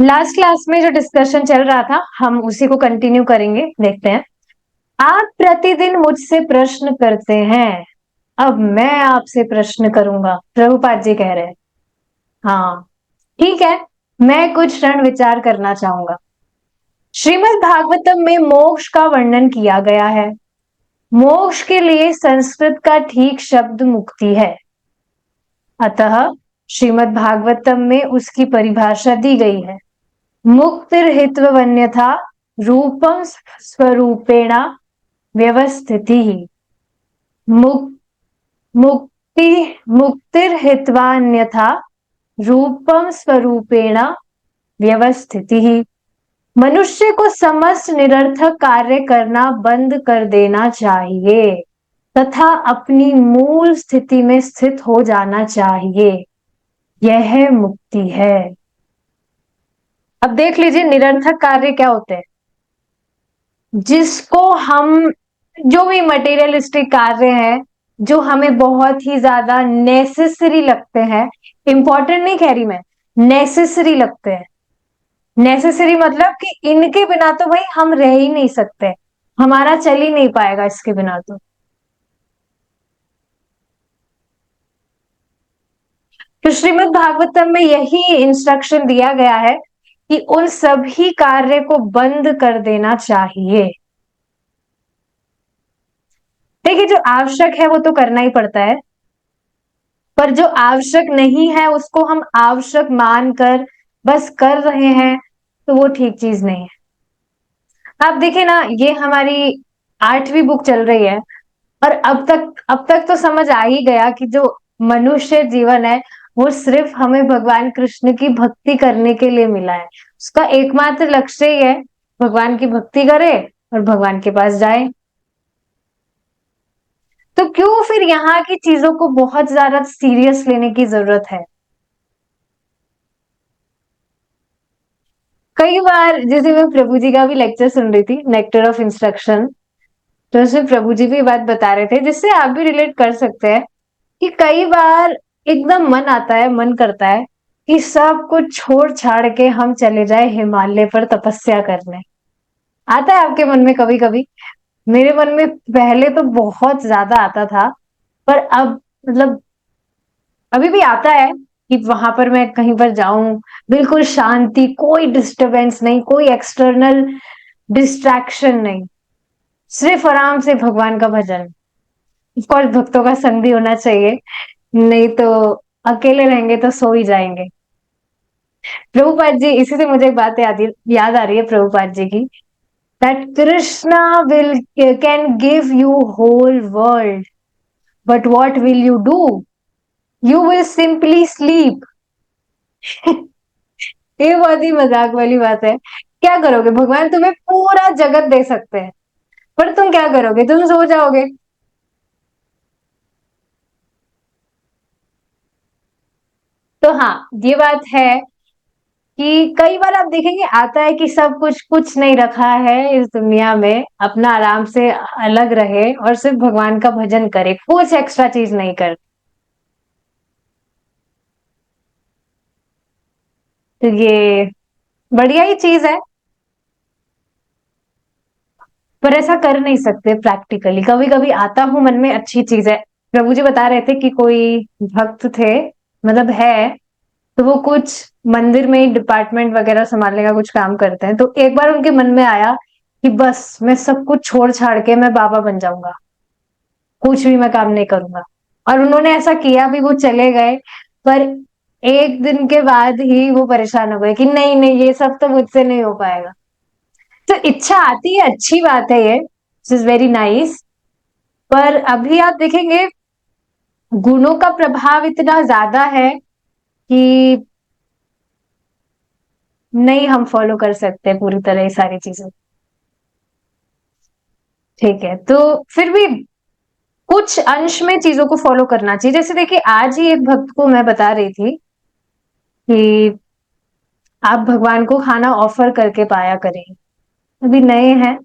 Last class में जो discussion चल रहा था हम उसी को कंटिन्यू करेंगे। देखते हैं। आप प्रतिदिन मुझसे प्रश्न करते हैं, अब मैं आपसे प्रश्न करूंगा, प्रभुपाद जी कह रहे हैं। हाँ, ठीक है। मैं कुछ क्षण विचार करना चाहूंगा। श्रीमद् भागवतम में मोक्ष का वर्णन किया गया है। मोक्ष के लिए संस्कृत का ठीक शब्द मुक्ति है। अतः श्रीमद् भागवतम में उसकी परिभाषा दी गई है। मुक्तिर्हित्वन्यथा रूपम स्वरूपेण व्यवस्थिति। मुक, मुक्ति मुक्तिर्हित्वान्यथा रूपम स्वरूपेण व्यवस्थिति। मनुष्य को समस्त निरर्थक कार्य करना बंद कर देना चाहिए तथा अपनी मूल स्थिति में स्थित हो जाना चाहिए। यह मुक्ति है। अब देख लीजिए निरर्थक कार्य क्या होते हैं। जिसको हम, जो भी मटेरियलिस्टिक कार्य हैं, जो हमें बहुत ही ज्यादा नेसेसरी लगते हैं, इंपॉर्टेंट नहीं कह रही मैं, नेसेसरी लगते हैं। नेसेसरी मतलब कि इनके बिना तो भाई हम रह ही नहीं सकते, हमारा चल ही नहीं पाएगा इसके बिना। तो श्रीमद् भागवतम में यही इंस्ट्रक्शन दिया गया है कि उन सभी कार्य को बंद कर देना चाहिए। देखिए, जो आवश्यक है वो तो करना ही पड़ता है, पर जो आवश्यक नहीं है उसको हम आवश्यक मानकर बस कर रहे हैं, तो वो ठीक चीज नहीं है। आप देखिए ना, ये हमारी 8वीं बुक चल रही है और अब तक तो समझ आ ही गया कि जो मनुष्य जीवन है वो सिर्फ हमें भगवान कृष्ण की भक्ति करने के लिए मिला है। उसका एकमात्र लक्ष्य ही है भगवान की भक्ति करे और भगवान के पास जाए। तो क्यों फिर यहाँ की चीजों को बहुत ज्यादा सीरियस लेने की जरूरत है। कई बार जैसे मैं प्रभु जी का भी लेक्चर सुन रही थी, नेक्टर ऑफ इंस्ट्रक्शन, तो उसमें प्रभु जी भी बात बता रहे थे जिससे आप भी रिलेट कर सकते हैं कि कई बार एकदम मन आता है, मन करता है कि सब कुछ छोड़ छाड़ के हम चले जाए हिमालय पर तपस्या करने। आता है आपके मन में कभी कभी? मेरे मन में पहले तो बहुत ज्यादा आता था, पर अब मतलब अभी भी आता है कि वहां पर मैं कहीं पर जाऊं, बिल्कुल शांति, कोई डिस्टरबेंस नहीं, कोई एक्सटर्नल डिस्ट्रैक्शन नहीं, सिर्फ आराम से भगवान का भजन। ऑफकोर्स भक्तों का संग भी होना चाहिए, नहीं तो अकेले रहेंगे तो सो ही जाएंगे। प्रभुपाद जी, इसी से मुझे एक बात याद आ रही है प्रभुपाद जी की, that Krishna will can give you whole world, but what will you do? You will simply sleep. ये बहुत ही मजाक वाली बात है। क्या करोगे? भगवान तुम्हें पूरा जगत दे सकते हैं, पर तुम क्या करोगे? तुम सो जाओगे। तो हाँ, ये बात है कि कई बार आप देखेंगे आता है कि सब कुछ कुछ नहीं रखा है इस दुनिया में, अपना आराम से अलग रहे और सिर्फ भगवान का भजन करे, कुछ एक्स्ट्रा चीज नहीं कर। तो ये बढ़िया ही चीज है, पर ऐसा कर नहीं सकते प्रैक्टिकली। कभी कभी आता हूं मन में, अच्छी चीज है। प्रभु जी बता रहे थे कि कोई भक्त थे, मतलब है, तो वो कुछ मंदिर में ही डिपार्टमेंट वगैरह संभालने का कुछ काम करते हैं। तो एक बार उनके मन में आया कि बस मैं सब कुछ छोड़ छाड़ के मैं बाबा बन जाऊंगा, कुछ भी मैं काम नहीं करूंगा। और उन्होंने ऐसा किया भी, वो चले गए। पर एक दिन के बाद ही वो परेशान हो गए कि नहीं नहीं, ये सब तो मुझसे नहीं हो पाएगा। तो इच्छा आती है, अच्छी बात है, ये इज वेरी नाइस। पर अभी आप देखेंगे गुणों का प्रभाव इतना ज्यादा है कि नहीं हम फॉलो कर सकते पूरी तरह ये सारी चीजें। ठीक है, तो फिर भी कुछ अंश में चीजों को फॉलो करना चाहिए। जैसे देखिए, आज ही एक भक्त को मैं बता रही थी कि आप भगवान को खाना ऑफर करके पाया करें। अभी नए हैं,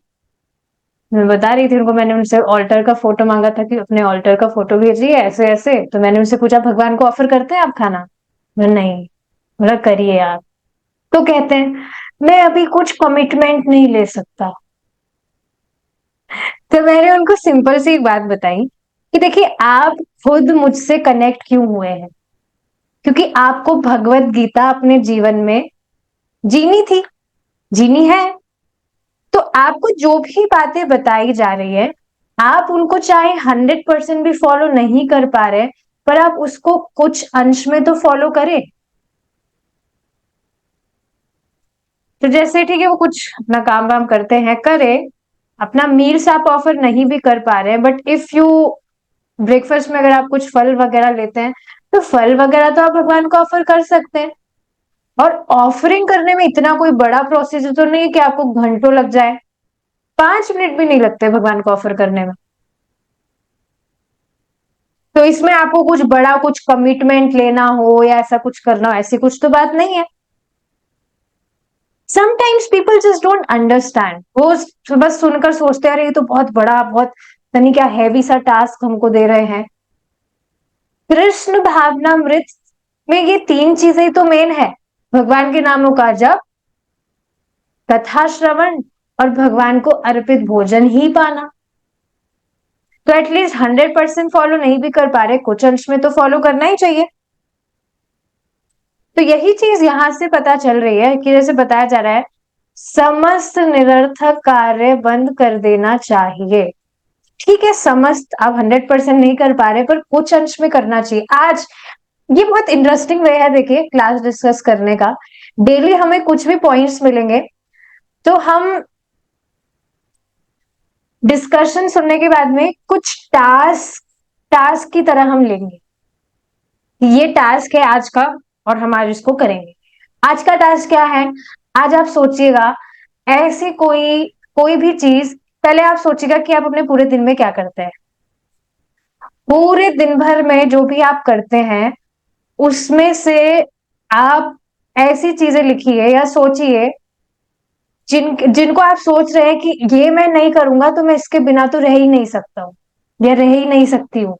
मैं बता रही थी उनको, मैंने उनसे ऑल्टर का फोटो मांगा था कि अपने ऑल्टर का फोटो भेजिए ऐसे ऐसे। तो मैंने उनसे पूछा भगवान को ऑफर करते हैं आप खाना? मैं नहीं। बोला करिए आप। तो कहते हैं मैं अभी कुछ कमिटमेंट नहीं ले सकता। तो मैंने उनको सिंपल सी एक बात बताई कि देखिए आप खुद मुझसे कनेक्ट क्यों हुए हैं, क्योंकि आपको भगवत गीता अपने जीवन में जीनी थी, जीनी है। तो आपको जो भी बातें बताई जा रही है, आप उनको चाहे 100% भी फॉलो नहीं कर पा रहे, पर आप उसको कुछ अंश में तो फॉलो करें। तो जैसे ठीक है वो कुछ अपना काम वाम करते हैं, करे, अपना मील्स आप ऑफर नहीं भी कर पा रहे हैं, बट इफ यू ब्रेकफास्ट में अगर आप कुछ फल वगैरह लेते हैं, तो फल वगैरह तो आप भगवान को ऑफर कर सकते हैं। और ऑफरिंग करने में इतना कोई बड़ा प्रोसीजर तो नहीं है कि आपको घंटों लग जाए, 5 मिनट भी नहीं लगते भगवान को ऑफर करने में। तो इसमें आपको कुछ बड़ा कुछ कमिटमेंट लेना हो या ऐसा कुछ करना हो, ऐसी कुछ तो बात नहीं है। Sometimes people just don't understand, वो बस सुनकर सोचते हैं अरे ये तो बहुत बड़ा, बहुत तनी क्या हैवी सा टास्क हमको दे रहे हैं। कृष्ण भावनामृत में ये 3 चीजें तो मेन है, भगवान के नामों का जप, कथा श्रवण और भगवान को अर्पित भोजन ही पाना। तो एटलीस्ट 100% फॉलो नहीं भी कर पा रहे, कुछ अंश में तो फॉलो करना ही चाहिए। तो यही चीज यहां से पता चल रही है कि जैसे बताया जा रहा है, समस्त निरर्थक कार्य बंद कर देना चाहिए। ठीक है, समस्त आप 100% नहीं कर पा रहे, पर कुछ अंश में करना चाहिए। आज ये बहुत इंटरेस्टिंग वे है देखिए क्लास डिस्कस करने का। डेली हमें कुछ भी पॉइंट्स मिलेंगे, तो हम डिस्कशन सुनने के बाद में कुछ टास्क टास्क की तरह हम लेंगे, ये टास्क है आज का और हम आज इसको करेंगे। आज का टास्क क्या है? आज आप सोचिएगा ऐसी कोई कोई भी चीज, पहले आप सोचिएगा कि आप अपने पूरे दिन में क्या करते हैं। पूरे दिन भर में जो भी आप करते हैं, उसमें से आप ऐसी चीजें लिखिए या सोचिए जिनको आप सोच रहे हैं कि ये मैं नहीं करूंगा तो मैं इसके बिना तो रह ही नहीं सकता हूँ या रह ही नहीं सकती हूँ।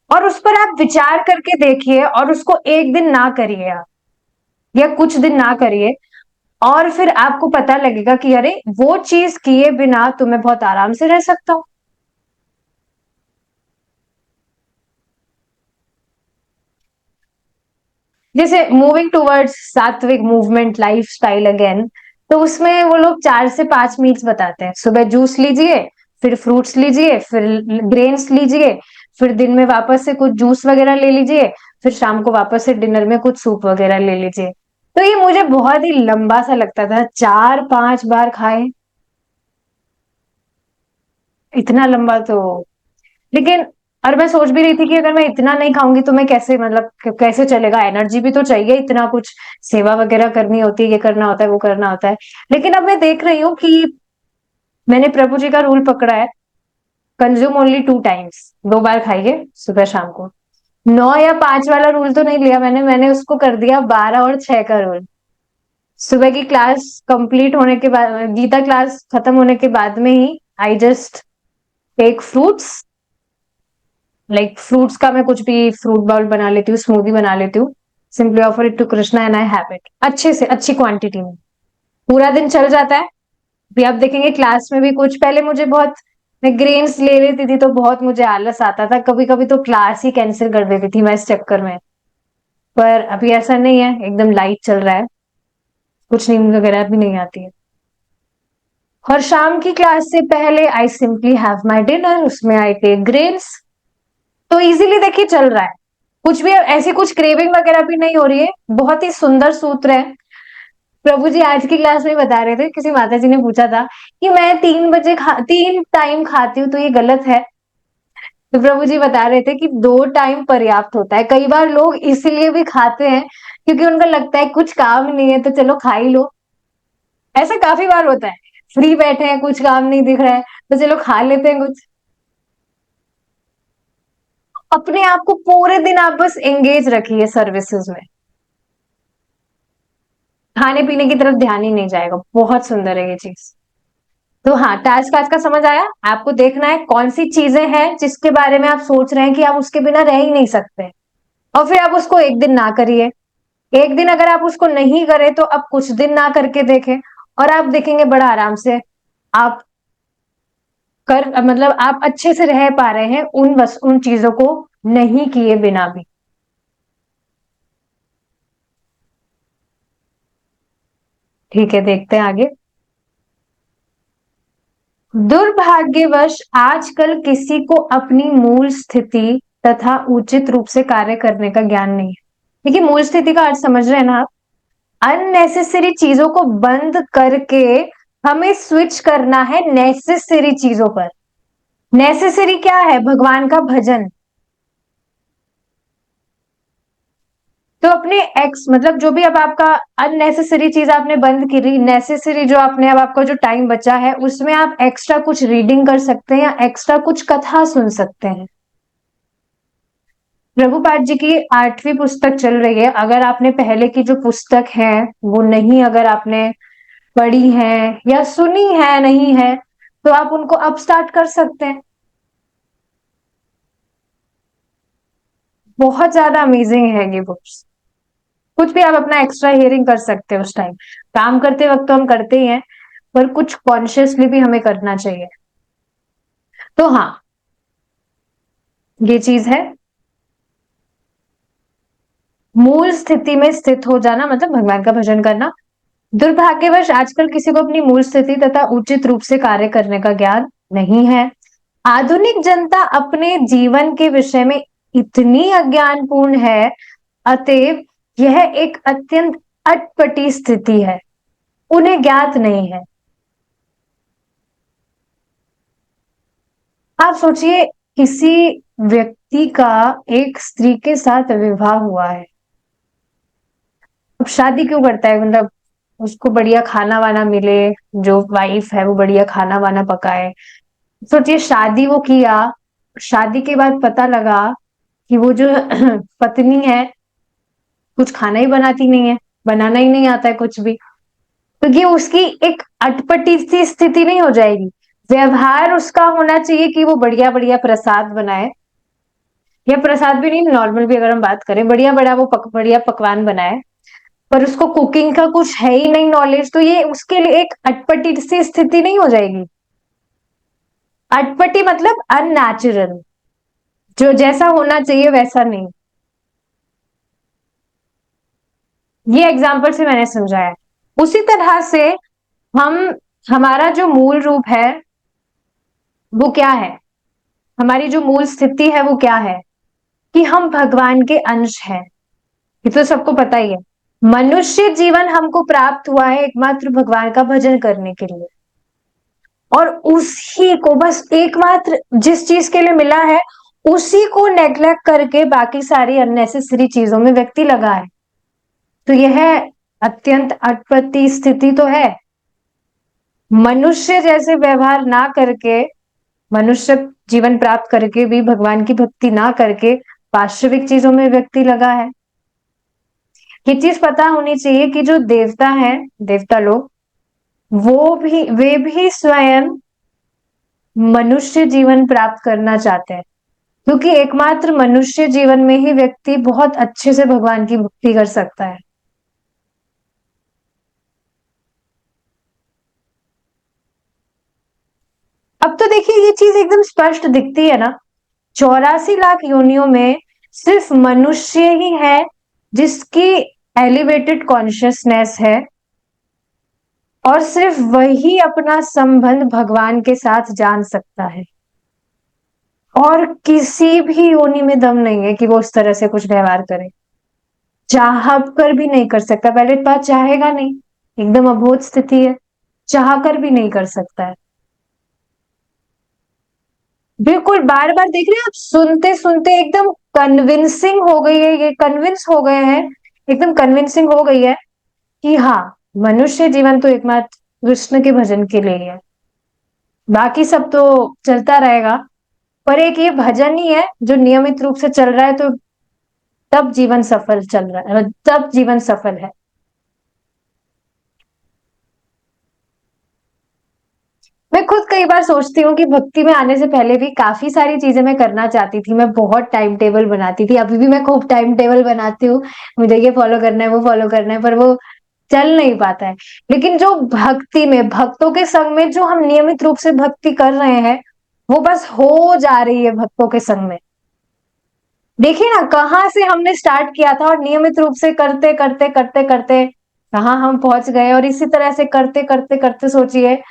और उस पर आप विचार करके देखिए और उसको एक दिन ना करिए आप, या कुछ दिन ना करिए, और फिर आपको पता लगेगा कि अरे वो चीज किए बिना तो मैं बहुत आराम से रह सकता हूं। जैसे मूविंग टूवर्ड्स सात्विक मूवमेंट लाइफ स्टाइल अगेन, तो उसमें वो लोग 4 से 5 मील्स बताते हैं। सुबह जूस लीजिए, फिर फ्रूट्स लीजिए, फिर ग्रेन्स लीजिए, फिर दिन में वापस से कुछ जूस वगैरह ले लीजिए, फिर शाम को वापस से डिनर में कुछ सूप वगैरह ले लीजिए। तो ये मुझे बहुत ही लंबा सा लगता था, 4-5 बार खाए, इतना लंबा तो। लेकिन और मैं सोच भी रही थी कि अगर मैं इतना नहीं खाऊंगी तो मैं कैसे, मतलब कैसे चलेगा, एनर्जी भी तो चाहिए, इतना कुछ सेवा वगैरह करनी होती है, ये करना होता है, वो करना होता है। लेकिन अब मैं देख रही हूँ कि मैंने प्रभु जी का रूल पकड़ा है, कंज्यूम ओनली 2 टाइम्स, 2 बार खाइए, सुबह शाम को। 9 या 5 वाला रूल तो नहीं लिया मैंने उसको कर दिया 12 और 6 का रूल। सुबह की क्लास कंप्लीट होने के बाद, गीता क्लास खत्म होने के बाद में ही I just take fruits, like fruits का मैं कुछ भी फ्रूट बाउल बना लेती हूँ, स्मूदी बना लेती हूँ, simply offer it to Krishna and I have it, अच्छे से अच्छी क्वांटिटी में। पूरा दिन चल जाता है। भी आप देखेंगे क्लास में भी कुछ, पहले मुझे बहुत, मैं ग्रेन्स ले लेती थी तो बहुत मुझे आलस आता था, कभी कभी तो क्लास ही कैंसिल कर देती थी मैं इस चक्कर में। पर अभी ऐसा नहीं है, एकदम लाइट चल रहा है, कुछ नींद वगैरह भी नहीं आती है। और शाम की क्लास से पहले I simply have my dinner, उसमें आई टेक ग्रेन्स। तो इजीली देखिए चल रहा है, कुछ भी ऐसी कुछ क्रेविंग वगैरह भी नहीं हो रही है। बहुत ही सुंदर सूत्र है। प्रभु जी आज की क्लास में बता रहे थे, किसी माता जी ने पूछा था कि मैं 3 टाइम खाती हूँ तो ये गलत है। तो प्रभु जी बता रहे थे कि 2 टाइम पर्याप्त होता है। कई बार लोग इसलिए भी खाते हैं क्योंकि उनको लगता है कुछ काम नहीं है तो चलो खा ही लो। ऐसा काफी बार होता है, फ्री बैठे हैं, कुछ काम नहीं दिख रहा है तो चलो खा लेते हैं कुछ। अपने आप को पूरे दिन आप बस एंगेज रखिए सर्विसेज में, खाने पीने की तरफ ध्यान ही नहीं जाएगा। बहुत सुंदर है ये चीज। तो हाँ, टास्क आज का समझ आया। आपको देखना है कौन सी चीजें हैं जिसके बारे में आप सोच रहे हैं कि आप उसके बिना रह ही नहीं सकते, और फिर आप उसको एक दिन ना करिए, एक दिन अगर आप उसको नहीं करें तो अब कुछ दिन ना करके देखें, और आप देखेंगे बड़ा आराम से आप कर मतलब आप अच्छे से रह पा रहे हैं उन चीजों को नहीं किए बिना भी। ठीक है, देखते हैं आगे। दुर्भाग्यवश आजकल किसी को अपनी मूल स्थिति तथा उचित रूप से कार्य करने का ज्ञान नहीं है। देखिए, मूल स्थिति का अर्थ समझ रहे हैं ना आप? अननेसेसरी चीजों को बंद करके हमें स्विच करना है नेसेसरी चीजों पर। नेसेसरी क्या है? भगवान का भजन। तो अपने एक्स मतलब जो भी अब आपका अननेसेसरी चीज आपने बंद करी, नेसेसरी जो आपने अब आपका जो टाइम बचा है उसमें आप एक्स्ट्रा कुछ रीडिंग कर सकते हैं या एक्स्ट्रा कुछ कथा सुन सकते हैं। प्रभुपाद जी की 8वीं पुस्तक चल रही है। अगर आपने पहले की जो पुस्तक है वो नहीं, अगर आपने पढ़ी है या सुनी है नहीं है, तो आप उनको अब स्टार्ट कर सकते हैं। बहुत ज्यादा अमेजिंग है ये बुक्स। कुछ भी आप अपना एक्स्ट्रा हियरिंग कर सकते हैं उस टाइम। काम करते वक्त तो हम करते ही हैं, पर कुछ कॉन्शियसली भी हमें करना चाहिए। तो हाँ, ये चीज है। मूल स्थिति में स्थित हो जाना मतलब भगवान का भजन करना। दुर्भाग्यवश आजकल किसी को अपनी मूल स्थिति तथा उचित रूप से कार्य करने का ज्ञान नहीं है। आधुनिक जनता अपने जीवन के विषय में इतनी अज्ञानपूर्ण है, अतएव यह एक अत्यंत अटपटी स्थिति है, उन्हें ज्ञात नहीं है। आप सोचिए, किसी व्यक्ति का एक स्त्री के साथ विवाह हुआ है, अब शादी क्यों करता है? मतलब उसको बढ़िया खाना वाना मिले, जो वाइफ है वो बढ़िया खाना वाना पकाए। सोचिए, शादी वो किया, शादी के बाद पता लगा कि वो जो पत्नी है कुछ खाना ही बनाती नहीं है, बनाना ही नहीं आता है कुछ भी। तो ये उसकी एक अटपटी सी स्थिति नहीं हो जाएगी? व्यवहार उसका होना चाहिए कि वो बढ़िया बढ़िया प्रसाद बनाए, या प्रसाद भी नहीं, नॉर्मल भी अगर हम बात करें, बढ़िया बड़ा वो बढ़िया पकवान बनाए, पर उसको कुकिंग का कुछ है ही नहीं नॉलेज, तो ये उसके लिए एक अटपटी सी स्थिति नहीं हो जाएगी? अटपटी मतलब अननेचुरल, जो जैसा होना चाहिए वैसा नहीं। ये एग्जाम्पल से मैंने समझाया। उसी तरह से हम हमारा जो मूल रूप है वो क्या है, हमारी जो मूल स्थिति है वो क्या है, कि हम भगवान के अंश हैं। ये तो सबको पता ही है। मनुष्य जीवन हमको प्राप्त हुआ है एकमात्र भगवान का भजन करने के लिए, और उसी को बस एकमात्र जिस चीज के लिए मिला है उसी को नेग्लेक्ट करके बाकी सारी अननेसेसरी चीजों में व्यक्ति लगा है। तो यह अत्यंत अटपटी स्थिति तो है। मनुष्य जैसे व्यवहार ना करके, मनुष्य जीवन प्राप्त करके भी भगवान की भक्ति ना करके वास्तविक चीजों में व्यक्ति लगा है। ये चीज पता होनी चाहिए कि जो देवता है, देवता लोग, वे भी स्वयं मनुष्य जीवन प्राप्त करना चाहते हैं, क्योंकि एकमात्र मनुष्य जीवन में ही व्यक्ति बहुत अच्छे से भगवान की भक्ति कर सकता है। अब तो देखिए, ये चीज एकदम स्पष्ट दिखती है ना। 84 लाख योनियों में सिर्फ मनुष्य ही है जिसकी एलिवेटेड कॉन्शियसनेस है, और सिर्फ वही अपना संबंध भगवान के साथ जान सकता है। और किसी भी योनि में दम नहीं है कि वो उस तरह से कुछ व्यवहार करे। चाह कर भी नहीं कर सकता। पहले बात, चाहेगा नहीं, एकदम अबोध स्थिति है, चाह कर भी नहीं कर सकता है। बिल्कुल, बार बार देख रहे हैं आप, सुनते सुनते एकदम कन्विंसिंग हो गई है, ये कन्विंस हो गए हैं, एकदम कन्विंसिंग हो गई है कि हाँ, मनुष्य जीवन तो एकमात्र कृष्ण के भजन के लिए ही है, बाकी सब तो चलता रहेगा। पर एक ये भजन ही है जो नियमित रूप से चल रहा है, तो तब जीवन सफल चल रहा है, तब जीवन सफल है। मैं खुद कई बार सोचती हूँ कि भक्ति में आने से पहले भी काफ़ी सारी चीज़ें मैं करना चाहती थी। मैं बहुत टाइम टेबल बनाती थी, अभी भी मैं खूब टाइम टेबल बनाती हूँ। मुझे ये फ़ॉलो करना है, वो फ़ॉलो करना है, पर वो चल नहीं पाता है। लेकिन जो भक्ति में, भक्तों के संग में जो हम नियमित रूप से भक्ति कर रहे हैं, वो बस हो जा रही है भक्तों के संग में। देखिए ना, कहाँ से हमने स्टार्ट किया था और नियमित रूप से करते-करते कहाँ हम पहुँच गए, और इसी तरह से करते-करते सोचिए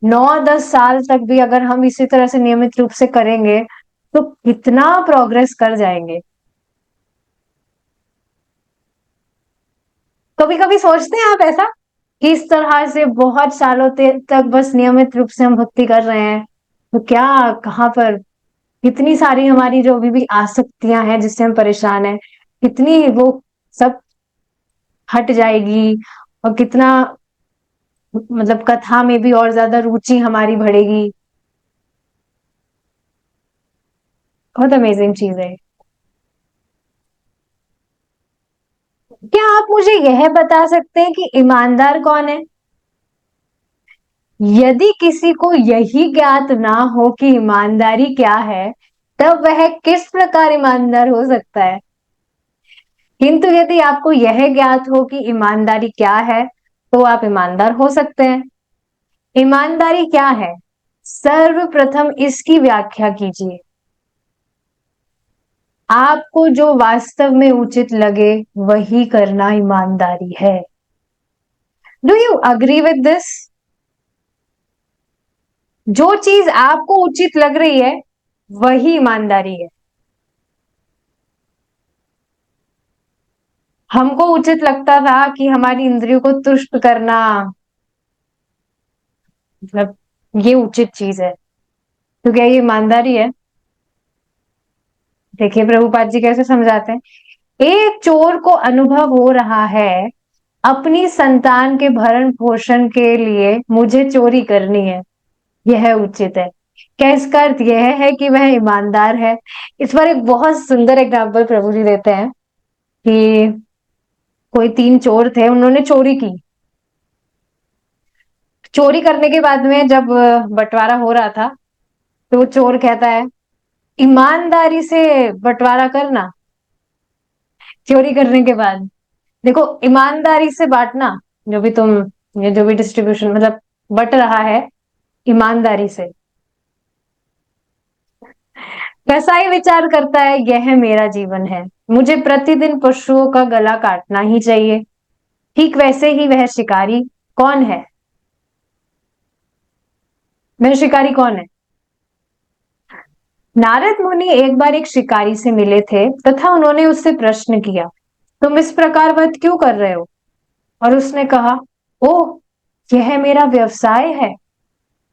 9-10 साल तक भी अगर हम इसी तरह से नियमित रूप से करेंगे, तो कितना प्रोग्रेस कर जाएँगे। कभी-कभी सोचते हैं आप ऐसा? कि इस तरह से बहुत सालों ते तक बस नियमित रूप से हम भक्ति कर रहे हैं, तो क्या कहाँ पर कितनी सारी हमारी जो अभी भी आसक्तियाँ हैं जिससे हम परेशान हैं, कितनी वो सब हट जाएगी, और कितना मतलब कथा में भी और ज़्यादा रुचि हमारी बढ़ेगी। बहुत अमेज़िंग चीज़ है। क्या आप मुझे यह बता सकते हैं कि ईमानदार कौन है? यदि किसी को यही ज्ञात ना हो कि ईमानदारी क्या है, तब वह किस प्रकार ईमानदार हो सकता है? किंतु यदि आपको यह ज्ञात हो कि ईमानदारी क्या है, तो आप ईमानदार हो सकते हैं। ईमानदारी क्या है? सर्वप्रथम इसकी व्याख्या कीजिए। आपको जो वास्तव में उचित लगे, वही करना ईमानदारी है। Do you agree with this? जो चीज आपको उचित लग रही है, वही ईमानदारी है। हमको उचित लगता था कि हमारी इंद्रियों को तुष्ट करना, मतलब ये उचित चीज है, तो क्या ये ईमानदारी है? देखिए प्रभुपाद जी कैसे समझाते हैं। एक चोर को अनुभव हो रहा है, अपनी संतान के भरण पोषण के लिए मुझे चोरी करनी है, यह उचित है। क्या इसका अर्थ यह है कि वह ईमानदार है? इस पर एक बहुत सुंदर एग्जाम्पल प्रभु जी देते हैं कि कोई 3 चोर थे, उन्होंने चोरी की। चोरी करने के बाद में जब बंटवारा हो रहा था, तो वो चोर कहता है, ईमानदारी से बंटवारा करना। चोरी करने के बाद देखो, ईमानदारी से बांटना, जो भी तुम, ये जो भी डिस्ट्रीब्यूशन मतलब बट रहा है, ईमानदारी से। कसाई विचार करता है, यह मेरा जीवन है, मुझे प्रतिदिन पशुओं का गला काटना ही चाहिए। ठीक वैसे ही वह शिकारी कौन है? वह शिकारी कौन है? नारद मुनि एक बार एक शिकारी से मिले थे तथा उन्होंने उससे प्रश्न किया, तुम इस प्रकार वध क्यों कर रहे हो? और उसने कहा, ओह, यह मेरा व्यवसाय है,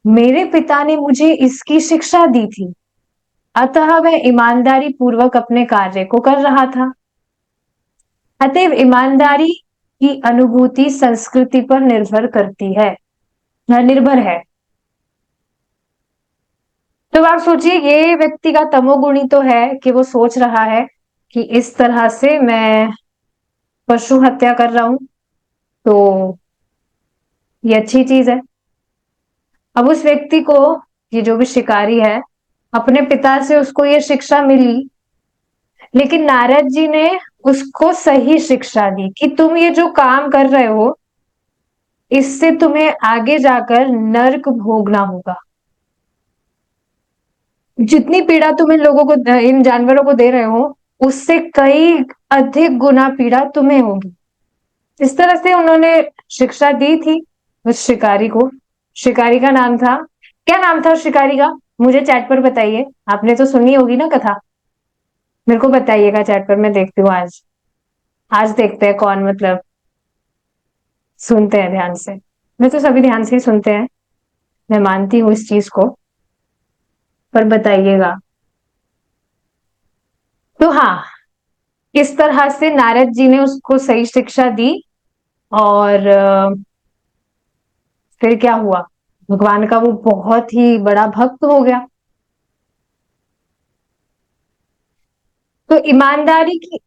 मेरे पिता ने मुझे इसकी शिक्षा दी थी, अतः वह ईमानदारी पूर्वक अपने कार्य को कर रहा था। अतएव ईमानदारी की अनुभूति संस्कृति पर निर्भर करती है, निर्भर है। तो आप सोचिए, ये व्यक्ति का तमोगुणी तो है कि वो सोच रहा है कि इस तरह से मैं पशु हत्या कर रहा हूं, तो ये अच्छी चीज है। अब उस व्यक्ति को, ये जो भी शिकारी है, अपने पिता से उसको ये शिक्षा मिली, लेकिन नारद जी ने उसको सही शिक्षा दी कि तुम ये जो काम कर रहे हो, इससे तुम्हें आगे जाकर नर्क भोगना होगा। जितनी पीड़ा तुम इन लोगों को, इन जानवरों को दे रहे हो, उससे कई अधिक गुना पीड़ा तुम्हें होगी। इस तरह से उन्होंने शिक्षा दी थी उस शिकारी को। शिकारी का नाम था, क्या नाम था उस शिकारी का? मुझे चैट पर बताइए, आपने तो सुनी होगी ना कथा। मेरे को बताइएगा चैट पर, मैं देखती हूँ आज। आज देखते हैं कौन मतलब सुनते हैं ध्यान से। मैं तो सभी ध्यान से ही सुनते हैं, मैं मानती हूँ इस चीज को, पर बताइएगा। तो हाँ, इस तरह से नारद जी ने उसको सही शिक्षा दी, और फिर क्या हुआ, भगवान का वो बहुत ही बड़ा भक्त हो गया। तो ईमानदारी की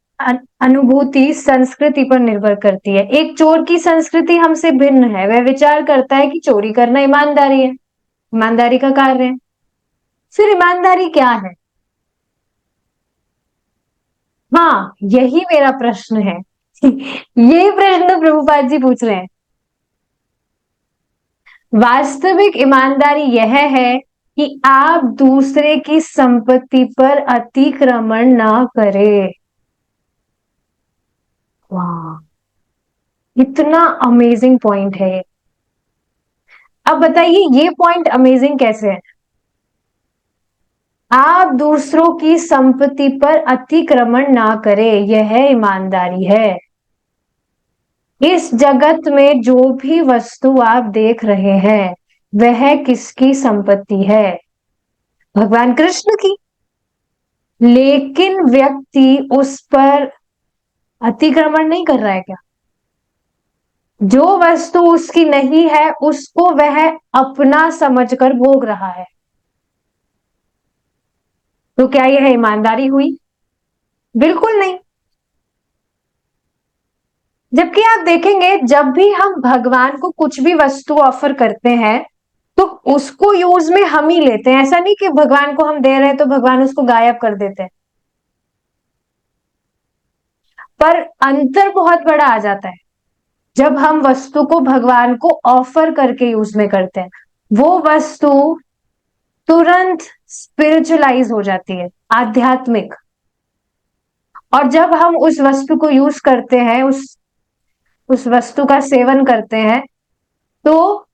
अनुभूति संस्कृति पर निर्भर करती है। एक चोर की संस्कृति हमसे भिन्न है, वह विचार करता है कि चोरी करना ईमानदारी है। ईमानदारी का कार्य है। फिर ईमानदारी क्या है? हाँ, यही मेरा प्रश्न है। यही प्रश्न प्रभुपाद जी पूछ रहे हैं। वास्तविक ईमानदारी यह है कि आप दूसरे की संपत्ति पर अतिक्रमण ना करें। वाह, इतना अमेजिंग पॉइंट है ये। अब बताइए ये पॉइंट अमेजिंग कैसे है? आप दूसरों की संपत्ति पर अतिक्रमण ना करें, यह ईमानदारी है। इस जगत में जो भी वस्तु आप देख रहे हैं वह किसकी संपत्ति है? भगवान कृष्ण की। लेकिन व्यक्ति उस पर अतिक्रमण नहीं कर रहा है क्या? जो वस्तु उसकी नहीं है उसको वह अपना समझकर भोग रहा है। तो क्या यह ईमानदारी हुई? बिल्कुल नहीं। जबकि आप देखेंगे जब भी हम भगवान को कुछ भी वस्तु ऑफर करते हैं तो उसको यूज में हम ही लेते हैं। ऐसा नहीं कि भगवान को हम दे रहे हैं तो भगवान उसको गायब कर देते हैं। पर अंतर बहुत बड़ा आ जाता है जब हम वस्तु को भगवान को ऑफर करके यूज में करते हैं। वो वस्तु तुरंत स्पिरिचुअलाइज हो जाती है, आध्यात्मिक। और जब हम उस वस्तु को यूज करते हैं, उस वस्तु का सेवन करते हैं, तो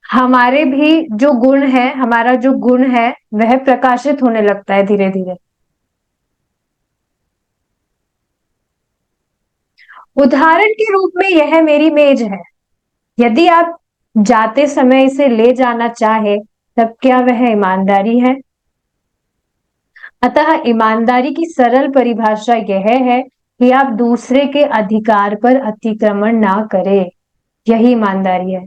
हमारे भी जो गुण है, हमारा जो गुण है वह प्रकाशित होने लगता है धीरे धीरे। उदाहरण के रूप में यह मेरी मेज है। यदि आप जाते समय इसे ले जाना चाहे तब क्या वह ईमानदारी है? अतः ईमानदारी की सरल परिभाषा यह है कि आप दूसरे के अधिकार पर अतिक्रमण ना करें। यही ईमानदारी है।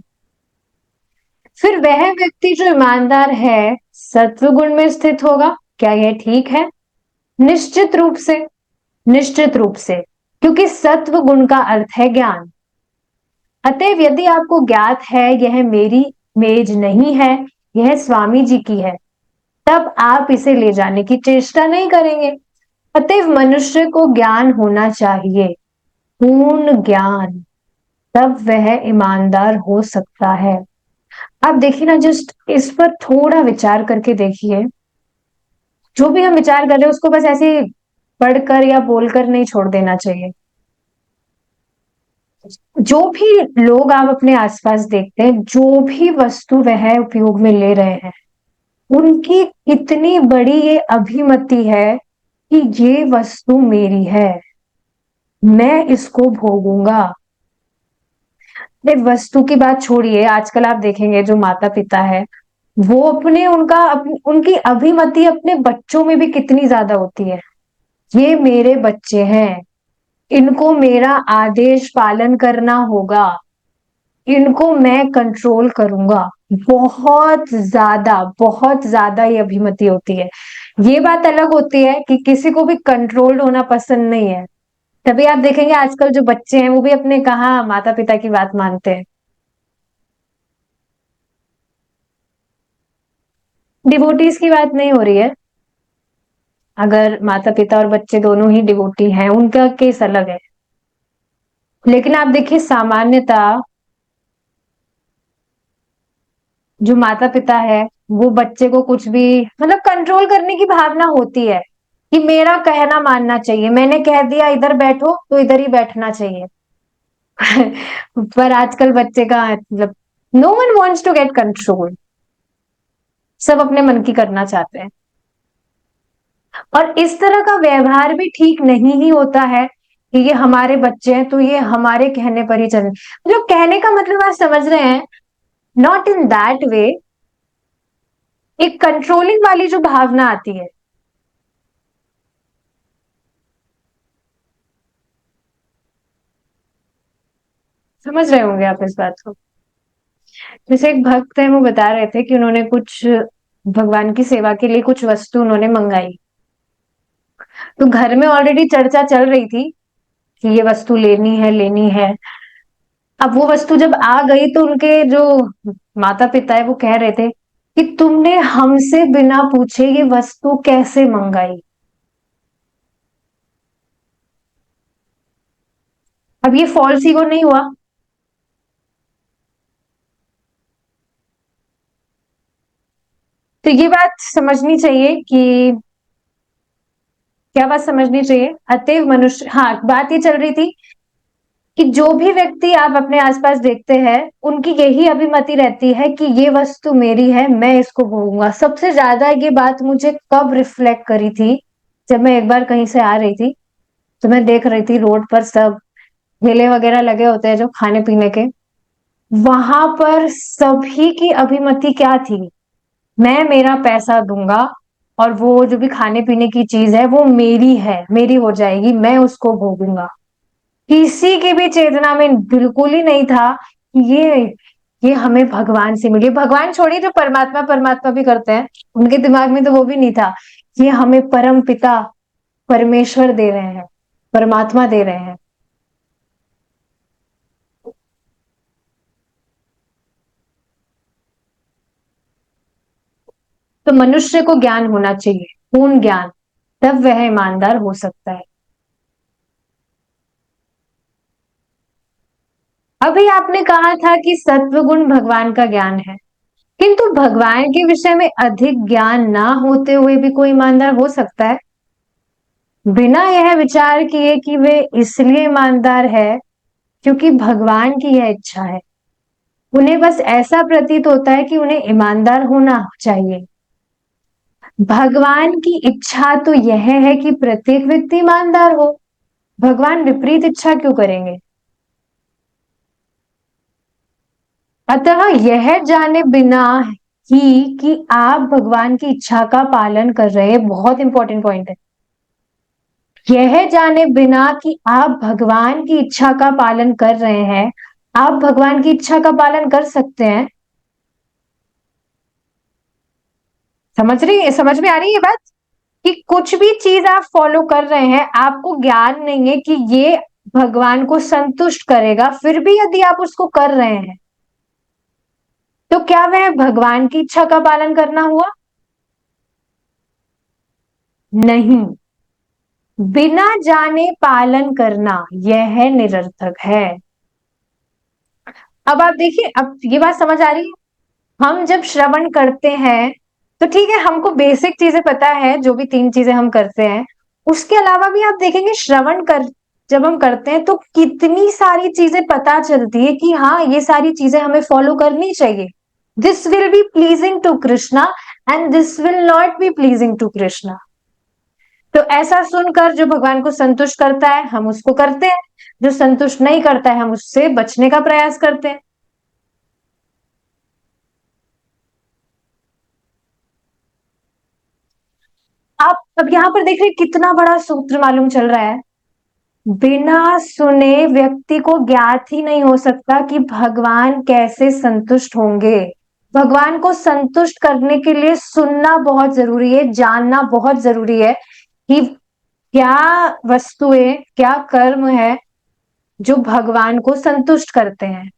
फिर वह व्यक्ति जो ईमानदार है सत्व गुण में स्थित होगा, क्या यह ठीक है? निश्चित रूप से। निश्चित रूप से, क्योंकि सत्व गुण का अर्थ है ज्ञान। अतएव यदि आपको ज्ञात है यह मेरी मेज नहीं है, यह स्वामी जी की है, तब आप इसे ले जाने की चेष्टा नहीं करेंगे। अतएव मनुष्य को ज्ञान होना चाहिए, पूर्ण ज्ञान, तब वह ईमानदार हो सकता है। आप देखिए ना, जस्ट इस पर थोड़ा विचार करके देखिए। जो भी हम विचार कर रहे हैं उसको बस ऐसे ही पढ़कर या बोलकर नहीं छोड़ देना चाहिए। जो भी लोग आप अपने आसपास देखते हैं, जो भी वस्तु वह उपयोग में ले रहे हैं, उनकी इतनी बड़ी ये अभिमति है कि ये वस्तु मेरी है, मैं इसको भोगूंगा। वस्तु की बात छोड़िए, आजकल आप देखेंगे जो माता पिता है वो उनकी अभिमति अपने बच्चों में भी कितनी ज्यादा होती है। ये मेरे बच्चे हैं, इनको मेरा आदेश पालन करना होगा, इनको मैं कंट्रोल करूंगा। बहुत ज्यादा ये अभिमति होती है। ये बात अलग होती है कि किसी को भी कंट्रोल्ड होना पसंद नहीं है। तभी आप देखेंगे आजकल जो बच्चे हैं वो भी अपने कहाँ माता पिता की बात मानते हैं। डिवोटीज की बात नहीं हो रही है। अगर माता पिता और बच्चे दोनों ही डिवोटी हैं उनका केस अलग है। लेकिन आप देखिए सामान्यता जो माता पिता है वो बच्चे को कुछ भी मतलब कंट्रोल करने की भावना होती है कि मेरा कहना मानना चाहिए, मैंने कह दिया इधर बैठो तो इधर ही बैठना चाहिए। पर आजकल बच्चे का मतलब no one wants to get control. सब अपने मन की करना चाहते हैं। और इस तरह का व्यवहार भी ठीक नहीं ही होता है कि ये हमारे बच्चे हैं तो ये हमारे कहने पर ही चले। मतलब कहने का मतलब आप समझ रहे हैं, नॉट इन दैट वे। एक कंट्रोलिंग वाली जो भावना आती है। समझ रहे होंगे आप इस बात को। जैसे एक भक्त है वो बता रहे थे कि उन्होंने कुछ भगवान की सेवा के लिए कुछ वस्तु उन्होंने मंगाई। तो घर में ऑलरेडी चर्चा चल रही थी कि ये वस्तु लेनी है लेनी है। अब वो वस्तु जब आ गई तो उनके जो माता पिता है वो कह रहे थे कि तुमने हमसे बिना पूछे ये वस्तु कैसे मंगाई। अब ये फॉल्स ईगो नहीं हुआ? तो ये बात समझनी चाहिए कि, क्या बात समझनी चाहिए, अतएव मनुष्य, हाँ बात ये चल रही थी कि जो भी व्यक्ति आप अपने आसपास देखते हैं उनकी यही अभिमति रहती है कि ये वस्तु मेरी है, मैं इसको भोगूंगा। सबसे ज्यादा ये बात मुझे कब रिफ्लेक्ट करी थी, जब मैं एक बार कहीं से आ रही थी तो मैं देख रही थी रोड पर सब ठेले वगैरह लगे होते हैं जो खाने पीने के, वहां पर सभी की अभिमति क्या थी, मैं मेरा पैसा दूंगा और वो जो भी खाने पीने की चीज है वो मेरी है, मेरी हो जाएगी, मैं उसको भोगूंगा। किसी की भी चेतना में बिल्कुल ही नहीं था कि ये हमें भगवान से मिली। भगवान छोड़िए, जो परमात्मा परमात्मा भी करते हैं उनके दिमाग में तो वो भी नहीं था कि ये हमें परम पिता परमेश्वर दे रहे हैं, परमात्मा दे रहे हैं। तो मनुष्य को ज्ञान होना चाहिए, पूर्ण ज्ञान, तब वह ईमानदार हो सकता है। अभी आपने कहा था कि सत्वगुण भगवान का ज्ञान है, किंतु भगवान के विषय में अधिक ज्ञान ना होते हुए भी कोई ईमानदार हो सकता है, बिना यह विचार किए कि वे इसलिए ईमानदार है क्योंकि भगवान की यह इच्छा है। उन्हें बस ऐसा प्रतीत होता है कि उन्हें ईमानदार होना चाहिए। भगवान की इच्छा तो यह है कि प्रत्येक व्यक्ति ईमानदार हो। भगवान विपरीत इच्छा क्यों करेंगे? अतः यह जाने बिना ही कि आप भगवान की इच्छा का पालन कर रहे हैं, बहुत इंपॉर्टेंट पॉइंट है, यह जाने बिना कि आप भगवान की इच्छा का पालन कर रहे हैं, आप भगवान की इच्छा का पालन कर सकते हैं। समझ में आ रही है ये बात, कि कुछ भी चीज आप फॉलो कर रहे हैं, आपको ज्ञान नहीं है कि ये भगवान को संतुष्ट करेगा, फिर भी यदि आप उसको कर रहे हैं तो क्या वह भगवान की इच्छा का पालन करना हुआ? नहीं। बिना जाने पालन करना यह निरर्थक है। अब आप देखिए, अब ये बात समझ आ रही है, हम जब श्रवण करते हैं तो ठीक है, हमको बेसिक चीजें पता है, जो भी तीन चीजें हम करते हैं, उसके अलावा भी आप देखेंगे श्रवण कर जब हम करते हैं तो कितनी सारी चीजें पता चलती है कि हाँ ये सारी चीजें हमें फॉलो करनी चाहिए। This will be pleasing to Krishna and this will not be pleasing to Krishna. तो ऐसा सुनकर जो भगवान को संतुष्ट करता है हम उसको करते हैं, जो संतुष्ट नहीं करता है हम उससे बचने का प्रयास करते हैं। आप अब यहां पर देख रहे हैं कितना बड़ा सूत्र मालूम चल रहा है। बिना सुने व्यक्ति को ज्ञात ही नहीं हो सकता कि भगवान कैसे संतुष्ट होंगे। भगवान को संतुष्ट करने के लिए सुनना बहुत जरूरी है, जानना बहुत जरूरी है कि क्या वस्तुएं, क्या कर्म है जो भगवान को संतुष्ट करते हैं।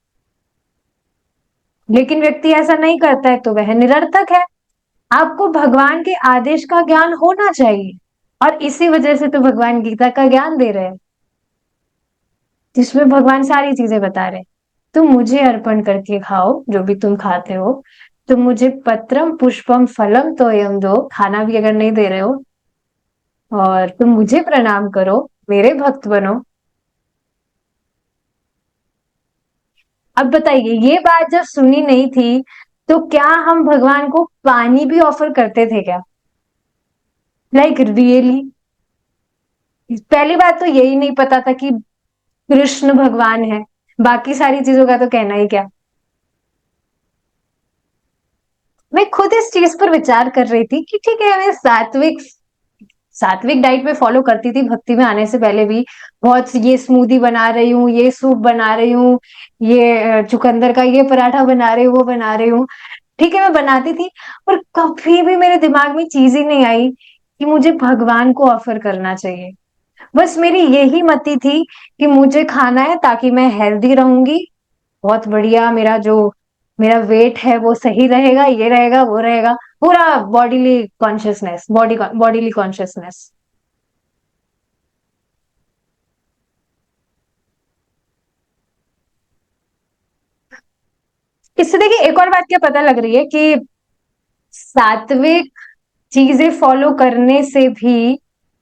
लेकिन व्यक्ति ऐसा नहीं करता है तो वह निरर्थक है। आपको भगवान के आदेश का ज्ञान होना चाहिए, और इसी वजह से तो भगवान गीता का ज्ञान दे रहे हैं, जिसमें भगवान सारी चीजें बता रहे हैं। तुम मुझे अर्पण करके खाओ जो भी तुम खाते हो, तुम मुझे पत्रम पुष्पम फलम तोयम दो, खाना भी अगर नहीं दे रहे हो, और तुम मुझे प्रणाम करो, मेरे भक्त बनो। अब बताइए, ये बात जब सुनी नहीं थी तो क्या हम भगवान को पानी भी ऑफर करते थे क्या? Like really? पहली बात तो यही नहीं पता था कि कृष्ण भगवान है, बाकी सारी चीजों का तो कहना ही क्या। मैं खुद इस चीज पर विचार कर रही थी कि ठीक है, मैं सात्विक सात्विक डाइट में फॉलो करती थी भक्ति में आने से पहले भी, बहुत ये स्मूदी बना रही हूँ, ये सूप बना रही हूँ, ये चुकंदर का ये पराठा बना रही हूँ, वो बना रही हूँ, ठीक है मैं बनाती थी। पर कभी भी मेरे दिमाग में चीज ही नहीं आई कि मुझे भगवान को ऑफर करना चाहिए। बस मेरी यही मति थी कि मुझे खाना है ताकि मैं हेल्दी रहूंगी, बहुत बढ़िया, मेरा वेट है वो सही रहेगा, ये रहेगा, वो रहेगा, पूरा बॉडीली कॉन्शियसनेस। इससे देखिए एक और बात क्या पता लग रही है कि सात्विक चीजें फॉलो करने से भी,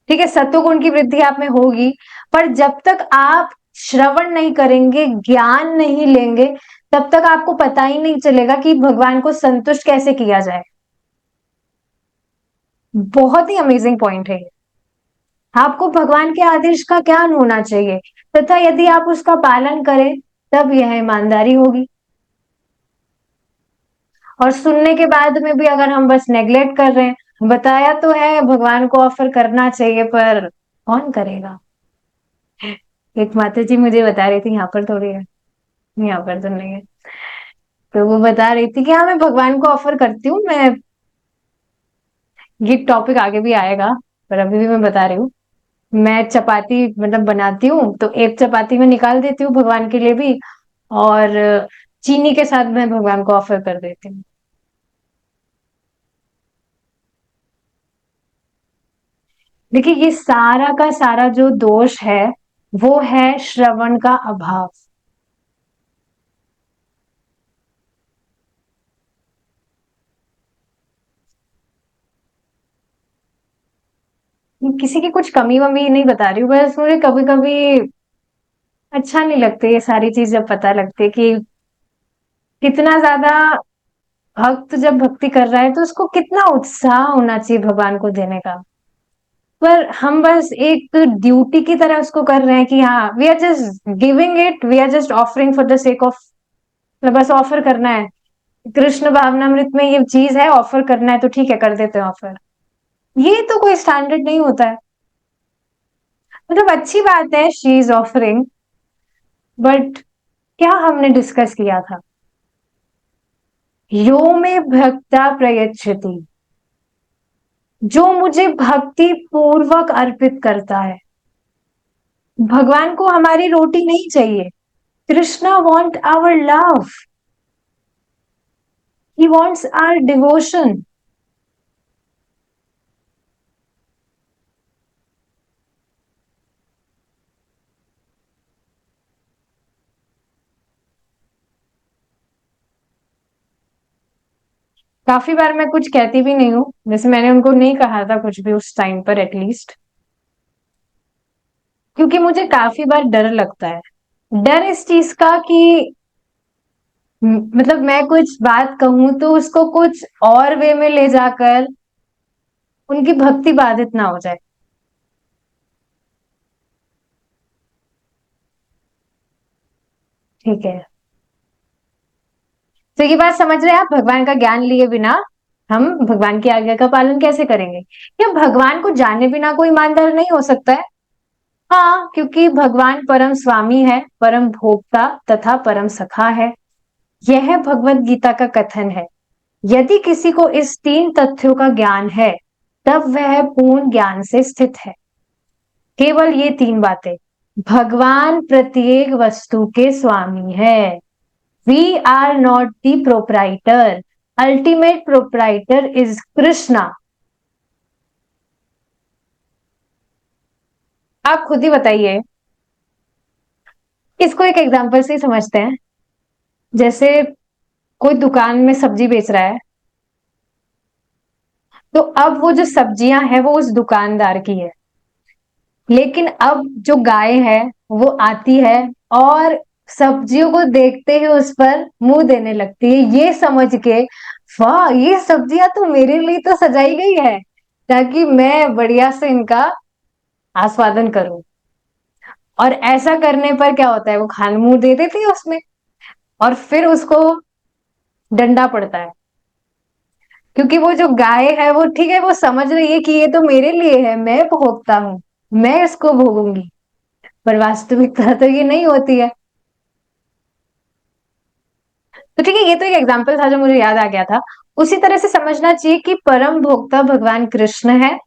ठीक है, सत्वगुण की वृद्धि आप में होगी, पर जब तक आप श्रवण नहीं करेंगे, ज्ञान नहीं लेंगे, तब तक आपको पता ही नहीं चलेगा कि भगवान को संतुष्ट कैसे किया जाए। बहुत ही अमेजिंग पॉइंट है ये। आपको भगवान के आदेश का ज्ञान होना चाहिए, तथा यदि आप उसका पालन करें तब यह ईमानदारी होगी। और सुनने के बाद में भी अगर हम बस नेग्लेक्ट कर रहे हैं, बताया तो है भगवान को ऑफर करना चाहिए, पर कौन करेगा। एक माता जी मुझे बता रही थी, यहाँ पर थोड़ी है, यहाँ पर तो नहीं है, तो वो बता रही थी कि हाँ मैं भगवान को ऑफर करती हूँ, मैं, ये टॉपिक आगे भी आएगा, पर अभी भी मैं बता रही हूँ, मैं चपाती मतलब बनाती हूँ तो एक चपाती मैं निकाल देती हूँ भगवान के लिए भी, और चीनी के साथ मैं भगवान को ऑफर कर देती हूँ। देखिए ये सारा का सारा जो दोष है वो है श्रवण का अभाव। किसी की कुछ कमी वमी नहीं बता रही हूँ, बस मुझे कभी कभी अच्छा नहीं लगता ये सारी चीज जब पता लगती है कि कितना ज्यादा भक्त जब भक्ति कर रहा है तो उसको कितना उत्साह होना चाहिए भगवान को देने का, पर हम बस एक ड्यूटी की तरह उसको कर रहे हैं कि हाँ we are just giving it, we are just offering for the sake of, बस ऑफर करना है। कृष्ण भावनामृत में ये चीज है, ऑफर करना है तो ठीक है कर देते हैं ऑफर। ये तो कोई स्टैंडर्ड नहीं होता है। मतलब अच्छी बात है शी इज ऑफरिंग, बट क्या हमने डिस्कस किया था, यो में भक्ता प्रयच्छति, जो मुझे भक्ति पूर्वक अर्पित करता है। भगवान को हमारी रोटी नहीं चाहिए। Krishna want our love, he wants our devotion. काफी बार मैं कुछ कहती भी नहीं हूँ, जैसे मैंने उनको नहीं कहा था कुछ भी उस टाइम पर एटलीस्ट, क्योंकि मुझे काफी बार डर लगता है। डर इस चीज का कि मतलब मैं कुछ बात कहूं तो उसको कुछ और वे में ले जाकर उनकी भक्ति बाधित ना हो जाए। ठीक है, तो ये बात समझ रहे हैं आप, भगवान का ज्ञान लिए बिना हम भगवान की आज्ञा का पालन कैसे करेंगे। क्या भगवान को जाने बिना कोई ईमानदार नहीं हो सकता है? हाँ, क्योंकि भगवान परम स्वामी है, परम भोक्ता तथा परम सखा है। यह भगवत गीता का कथन है। यदि किसी को इस तीन तथ्यों का ज्ञान है तब वह पूर्ण ज्ञान से स्थित है। केवल ये तीन बातें, भगवान प्रत्येक वस्तु के स्वामी है। We are not the proprietor, ultimate proprietor is Krishna. आप खुद ही बताइए, इसको एक एग्जांपल से ही समझते हैं। जैसे कोई दुकान में सब्जी बेच रहा है, तो अब वो जो सब्जियां हैं वो उस दुकानदार की है, लेकिन अब जो गाय है वो आती है और सब्जियों को देखते ही उस पर मुंह देने लगती है, ये समझ के वाह ये सब्जियां तो मेरे लिए तो सजाई गई है ताकि मैं बढ़िया से इनका आस्वादन करूं। और ऐसा करने पर क्या होता है, वो खान मुंह दे देती है उसमें, और फिर उसको डंडा पड़ता है, क्योंकि वो जो गाय है वो ठीक है, वो समझ रही है कि ये तो मेरे लिए है, मैं भोगता हूं, मैं इसको भोगूंगी, पर वास्तविकता तो ये नहीं होती है। तो ठीक है, ये तो एक एग्जाम्पल था जो मुझे याद आ गया था। उसी तरह से समझना चाहिए कि परम भोक्ता भगवान कृष्ण है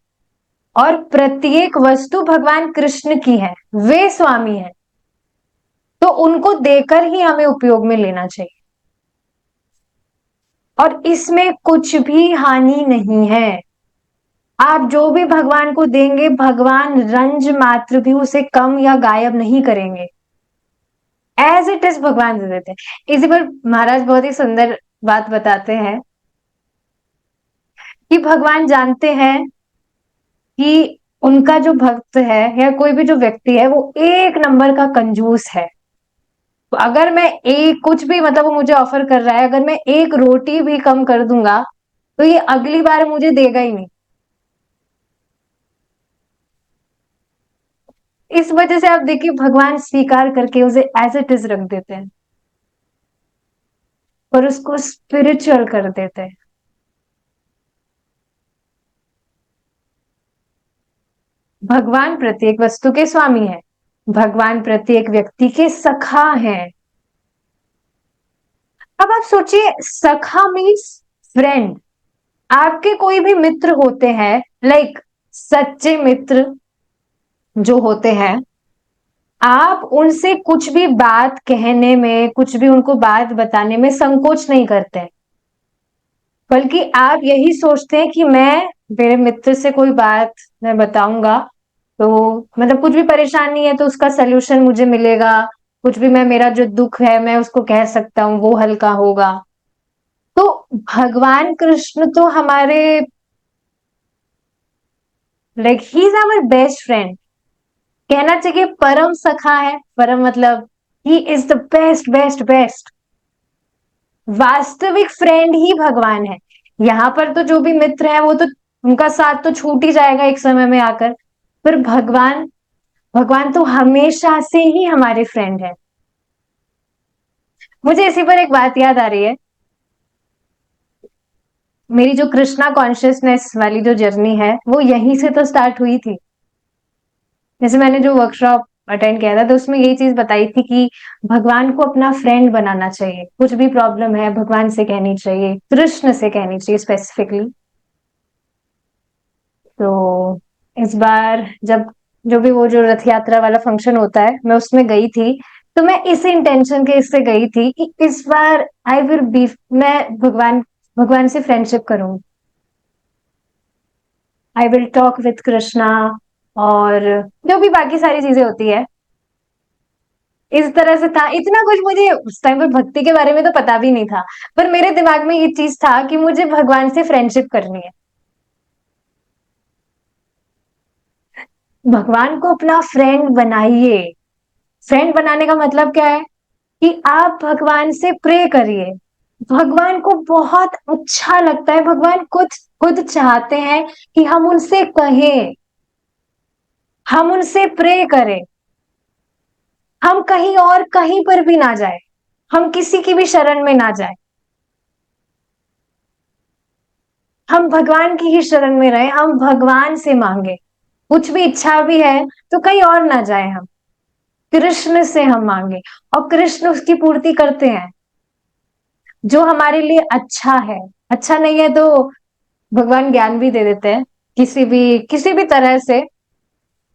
और प्रत्येक वस्तु भगवान कृष्ण की है, वे स्वामी है। तो उनको देकर ही हमें उपयोग में लेना चाहिए, और इसमें कुछ भी हानि नहीं है। आप जो भी भगवान को देंगे, भगवान रंज मात्र भी उसे कम या गायब नहीं करेंगे, एज इट इज भगवान दे देते हैं। इसी पर महाराज बहुत ही सुंदर बात बताते हैं कि भगवान जानते हैं कि उनका जो भक्त है या कोई भी जो व्यक्ति है वो एक नंबर का कंजूस है। तो अगर मैं एक कुछ भी मतलब वो मुझे ऑफर कर रहा है, अगर मैं एक रोटी भी कम कर दूंगा तो ये अगली बार मुझे देगा ही नहीं। इस वजह से आप देखिए भगवान स्वीकार करके उसे एज इट इज रख देते हैं और उसको स्पिरिचुअल कर देते हैं। भगवान प्रत्येक वस्तु के स्वामी है, भगवान प्रत्येक व्यक्ति के सखा हैं। अब आप सोचिए, सखा मीन्स फ्रेंड। आपके कोई भी मित्र होते हैं, लाइक सच्चे मित्र जो होते हैं, आप उनसे कुछ भी बात कहने में, कुछ भी उनको बात बताने में संकोच नहीं करते, बल्कि आप यही सोचते हैं कि मैं मेरे मित्र से कोई बात मैं बताऊंगा तो मतलब कुछ भी परेशानी है तो उसका सलूशन मुझे मिलेगा, कुछ भी मैं मेरा जो दुख है मैं उसको कह सकता हूँ, वो हल्का होगा। तो भगवान कृष्ण तो हमारे like he is our best friend, कहना चाहिए परम सखा है। परम मतलब he is the best best best. वास्तविक फ्रेंड ही भगवान है। यहाँ पर तो जो भी मित्र है वो तो उनका साथ तो छूट ही जाएगा एक समय में आकर, पर भगवान, भगवान तो हमेशा से ही हमारे फ्रेंड है। मुझे इसी पर एक बात याद आ रही है, मेरी जो कृष्णा कॉन्शियसनेस वाली जो जर्नी है वो यहीं से तो स्टार्ट हुई थी। जैसे मैंने जो वर्कशॉप अटेंड किया था तो उसमें यही चीज बताई थी कि भगवान को अपना फ्रेंड बनाना चाहिए, कुछ भी प्रॉब्लम है भगवान से कहनी चाहिए, कृष्ण से कहनी चाहिए स्पेसिफिकली। तो इस बार जब जो भी वो जो रथ यात्रा वाला फंक्शन होता है मैं उसमें गई थी, तो मैं इस इंटेंशन के इससे गई थी कि इस बार आई विल बी, मैं भगवान भगवान से फ्रेंडशिप करूंगी, I will talk with Krishna, और जो भी बाकी सारी चीजें होती है इस तरह से था। इतना कुछ मुझे उस टाइम पर भक्ति के बारे में तो पता भी नहीं था, पर मेरे दिमाग में ये चीज था कि मुझे भगवान से फ्रेंडशिप करनी है। भगवान को अपना फ्रेंड बनाइए। फ्रेंड बनाने का मतलब क्या है कि आप भगवान से प्रे करिए। भगवान को बहुत अच्छा लगता है, भगवान खुद खुद चाहते हैं कि हम उनसे कहें, हम उनसे प्रे करें, हम कहीं और कहीं पर भी ना जाए, हम किसी की भी शरण में ना जाए, हम भगवान की ही शरण में रहे, हम भगवान से मांगे। कुछ भी इच्छा भी है तो कहीं और ना जाए, हम कृष्ण से हम मांगे और कृष्ण उसकी पूर्ति करते हैं। जो हमारे लिए अच्छा है, अच्छा नहीं है तो भगवान ज्ञान भी दे देते हैं किसी भी तरह से।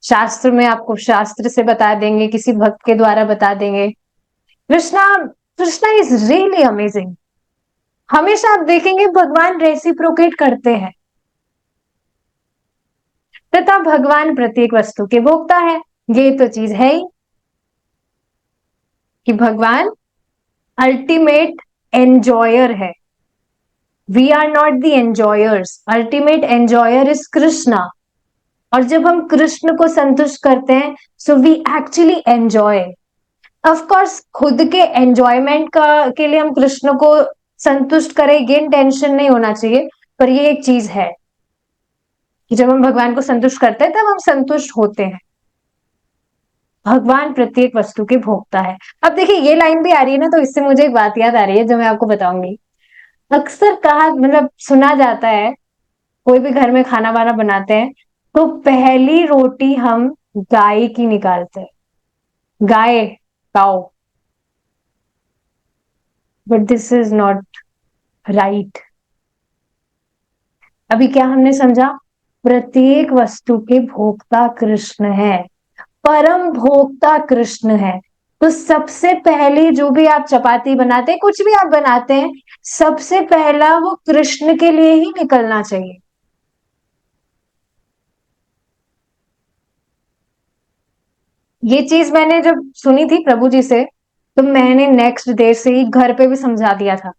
शास्त्र में आपको शास्त्र से बता देंगे, किसी भक्त के द्वारा बता देंगे। Krishna Krishna is really amazing. हमेशा आप देखेंगे भगवान रेसिप्रोकेट करते हैं, तथा भगवान प्रत्येक वस्तु के भोक्ता है। ये तो चीज है ही कि भगवान अल्टीमेट एंजॉयर है। We are not the enjoyers, ultimate enjoyer is Krishna. और जब हम कृष्ण को संतुष्ट करते हैं so we actually enjoy. Of course खुद के एंजॉयमेंट का के लिए हम कृष्ण को संतुष्ट करें, ये टेंशन नहीं होना चाहिए, पर ये एक चीज है कि जब हम भगवान को संतुष्ट करते हैं तब हम संतुष्ट होते हैं। भगवान प्रत्येक वस्तु के भोक्ता है। अब देखिए ये लाइन भी आ रही है ना, तो इससे मुझे एक बात याद आ रही है जो मैं आपको बताऊंगी। अक्सर कहा मतलब सुना जाता है, कोई भी घर में खाना वाना बनाते हैं तो पहली रोटी हम गाय की निकालते हैं, गाय, cow. But this is not right. अभी क्या हमने समझा, प्रत्येक वस्तु के भोक्ता कृष्ण है, परम भोक्ता कृष्ण है। तो सबसे पहले जो भी आप चपाती बनाते हैं, कुछ भी आप बनाते हैं, सबसे पहला वो कृष्ण के लिए ही निकलना चाहिए। ये चीज मैंने जब सुनी थी प्रभु जी से, तो मैंने नेक्स्ट डे से ही घर पे भी समझा दिया था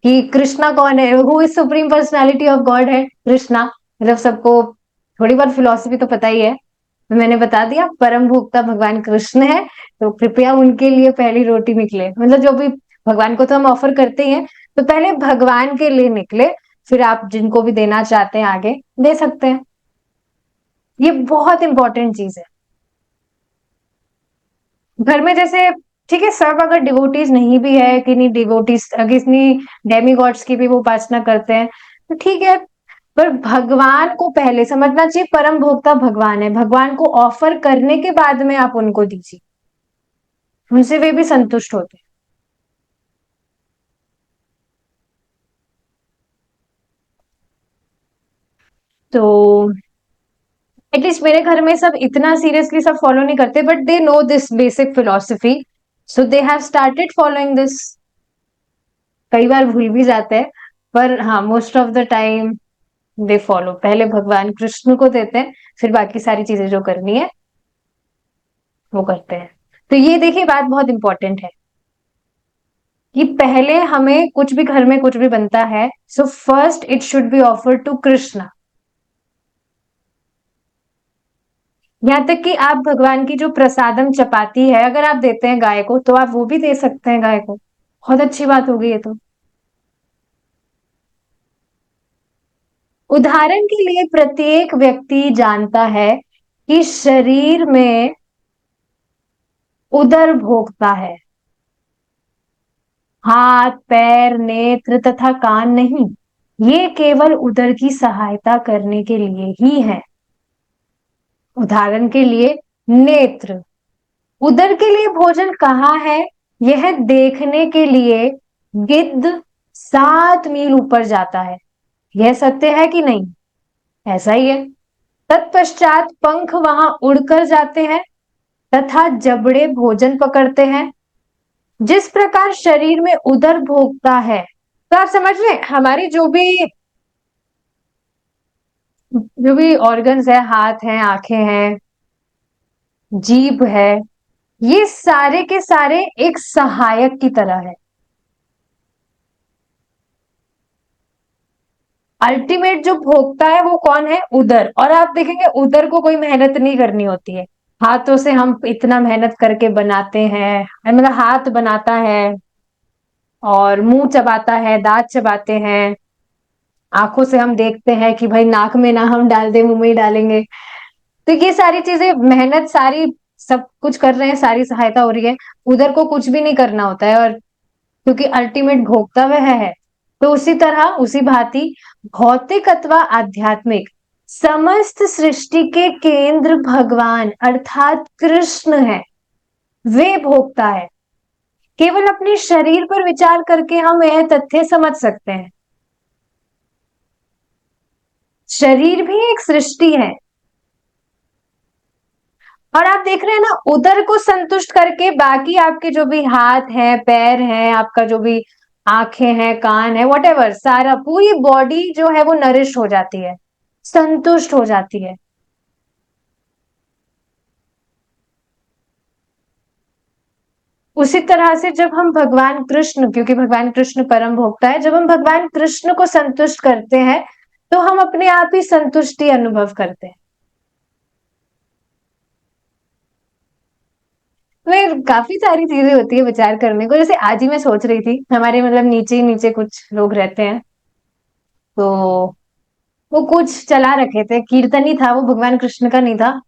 कि कृष्णा कौन है, who is supreme personality of God है कृष्णा। मतलब सबको थोड़ी बहुत फिलोसफी तो पता ही है, तो मैंने बता दिया परम भोक्ता भगवान कृष्ण है, तो कृपया उनके लिए पहली रोटी निकले। मतलब जो भी भगवान को तो हम ऑफर करते ही हैं, तो पहले भगवान के लिए निकले, फिर आप जिनको भी देना चाहते हैं आगे दे सकते हैं। ये बहुत इंपॉर्टेंट चीज है। घर में जैसे ठीक है, सब अगर डिवोटीज नहीं भी है, कि नहीं डिवोटीज कितनी डेमी गॉड्स की भी वो उपासना करते हैं, तो ठीक है, पर भगवान को पहले समझना चाहिए, परम भोक्ता भगवान है, भगवान को ऑफर करने के बाद में आप उनको दीजिए, उनसे वे भी संतुष्ट होते हैं। तो एटलीस्ट मेरे घर में सब इतना सीरियसली सब फॉलो नहीं करते, but they know this basic philosophy, so they have started following this. कई बार भूल भी जाते हैं, पर हाँ most of the time they follow, पहले भगवान कृष्ण को देते हैं, फिर बाकी सारी चीजें जो करनी है वो करते हैं। तो ये देखिए बात बहुत इंपॉर्टेंट है कि पहले हमें कुछ भी घर में कुछ भी बनता है, so first it should be offered to Krishna. यहाँ तक कि आप भगवान की जो प्रसादम चपाती है अगर आप देते हैं गाय को, तो आप वो भी दे सकते हैं गाय को, बहुत अच्छी बात होगी ये तो। उदाहरण के लिए प्रत्येक व्यक्ति जानता है कि शरीर में उदर भोगता है, हाथ पैर नेत्र तथा कान नहीं, ये केवल उदर की सहायता करने के लिए ही है। उदाहरण के लिए नेत्र, उदर के लिए भोजन कहाँ है, यह देखने के लिए गिद्ध 7 मील ऊपर जाता है। यह सत्य है कि नहीं? ऐसा ही है। तत्पश्चात पंख वहां उड़कर जाते हैं तथा जबड़े भोजन पकड़ते हैं। जिस प्रकार शरीर में उदर भोगता है, तो आप समझ रहे हैं हमारी जो भी ऑर्गन्स है, हाथ है, आंखें हैं, जीभ है, ये सारे के सारे एक सहायक की तरह है। अल्टीमेट जो भोगता है वो कौन है? उदर। और आप देखेंगे उदर को कोई मेहनत नहीं करनी होती है, हाथों से हम इतना मेहनत करके बनाते हैं, मतलब हाथ बनाता है और मुंह चबाता है, दांत चबाते हैं, आंखों से हम देखते हैं कि भाई नाक में ना हम डाल दे, मुंह में ही डालेंगे। तो ये सारी चीजें मेहनत सारी, सब कुछ कर रहे हैं, सारी सहायता हो रही है, उधर को कुछ भी नहीं करना होता है, और क्योंकि अल्टीमेट भोगता वह है। तो उसी तरह उसी भांति भौतिक अथवा आध्यात्मिक समस्त सृष्टि के केंद्र भगवान अर्थात कृष्ण है, वे भोगता है। केवल अपने शरीर पर विचार करके हम यह तथ्य समझ सकते हैं, शरीर भी एक सृष्टि है। और आप देख रहे हैं ना, उधर को संतुष्ट करके बाकी आपके जो भी हाथ है, पैर है, आपका जो भी आंखें हैं, कान है, वट एवर, सारा पूरी बॉडी जो है वो नरिश हो जाती है, संतुष्ट हो जाती है। उसी तरह से जब हम भगवान कृष्ण, क्योंकि भगवान कृष्ण परम भोक्ता है, जब हम भगवान कृष्ण को संतुष्ट करते हैं, तो हम अपने आप ही संतुष्टि अनुभव करते हैं। फिर काफी सारी चीजें होती है विचार करने को। जैसे आज ही मैं सोच रही थी, हमारे मतलब नीचे ही नीचे कुछ लोग रहते हैं, तो वो कुछ चला रखे थे, कीर्तन ही था वो, भगवान कृष्ण का नहीं था,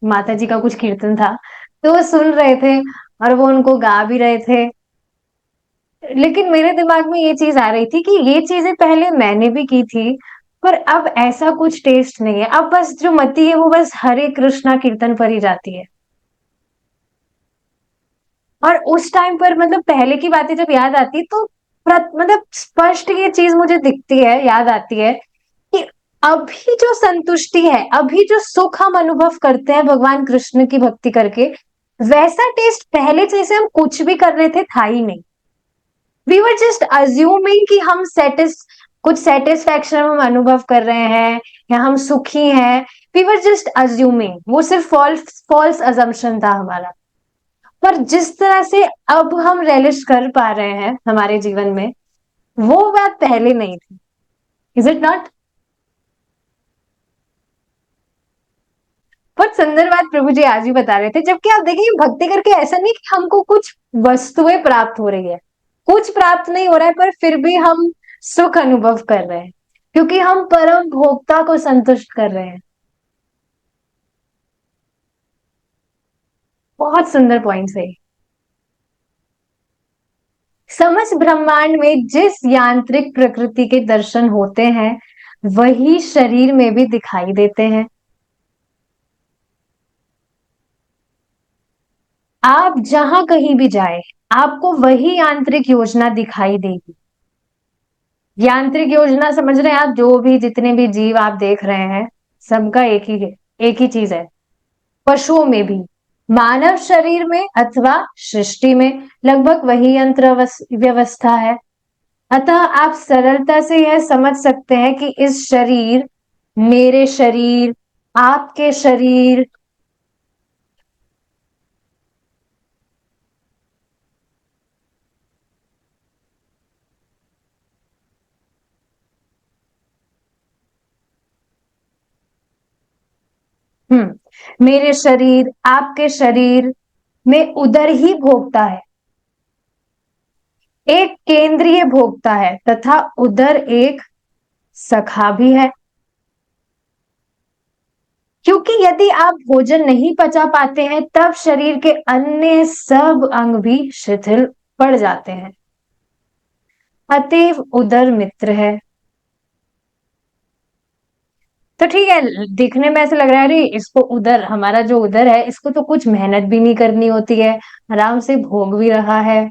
माता जी का कुछ कीर्तन था, तो वो सुन रहे थे और वो उनको गा भी रहे थे। लेकिन मेरे दिमाग में ये चीज आ रही थी कि ये चीजें पहले मैंने भी की थी, पर अब ऐसा कुछ टेस्ट नहीं है, अब बस जो मति है वो बस हरे कृष्णा कीर्तन पर ही जाती है। और उस टाइम पर मतलब पहले की बातें जब याद आती तो मतलब स्पष्ट ये चीज मुझे दिखती है, याद आती है कि अभी जो संतुष्टि है, अभी जो सुख हम अनुभव करते हैं भगवान कृष्ण की भक्ति करके, वैसा टेस्ट पहले जैसे हम कुछ भी कर रहे थे था ही नहीं। वी वर जस्ट अज्यूमिंग कि हम कुछ सेटिस्फैक्शन हम अनुभव कर रहे हैं या हम सुखी हैं। वी वर जस्ट अज्यूमिंग, वो सिर्फ फॉल्स फॉल्स अजम्पशन था हमारा। पर जिस तरह से अब हम रेलिश कर पा रहे हैं हमारे जीवन में, वो बात पहले नहीं थी। Is it not? बहुत सुंदर बात प्रभु जी आज ही बता रहे थे। जबकि आप देखिए भक्ति करके ऐसा नहीं कि हमको कुछ वस्तुएं प्राप्त हो रही है, कुछ प्राप्त नहीं हो रहा है, पर फिर भी हम सुख अनुभव कर रहे हैं क्योंकि हम परम भोक्ता को संतुष्ट कर रहे हैं। बहुत सुंदर पॉइंट है। समस्त ब्रह्मांड में जिस यांत्रिक प्रकृति के दर्शन होते हैं वही शरीर में भी दिखाई देते हैं। आप जहां कहीं भी जाए आपको वही यांत्रिक योजना दिखाई देगी। यांत्रिक योजना समझ रहे हैं आप? जो भी जितने भी जीव आप देख रहे हैं सबका एक ही है, एक ही चीज है। पशुओं में भी, मानव शरीर में अथवा सृष्टि में लगभग वही यंत्र व्यवस्था है। अतः आप सरलता से यह समझ सकते हैं कि इस शरीर, मेरे शरीर, आपके शरीर, मेरे शरीर, आपके शरीर में उदर ही भोगता है। एक केंद्रीय भोक्ता है तथा उधर एक सखा भी है। क्योंकि यदि आप भोजन नहीं पचा पाते हैं तब शरीर के अन्य सब अंग भी शिथिल पड़ जाते हैं। अतएव उदर मित्र है। तो ठीक है, दिखने में ऐसा लग रहा है अरे इसको उधर, हमारा जो उधर है इसको तो कुछ मेहनत भी नहीं करनी होती है, आराम से भोग भी रहा है।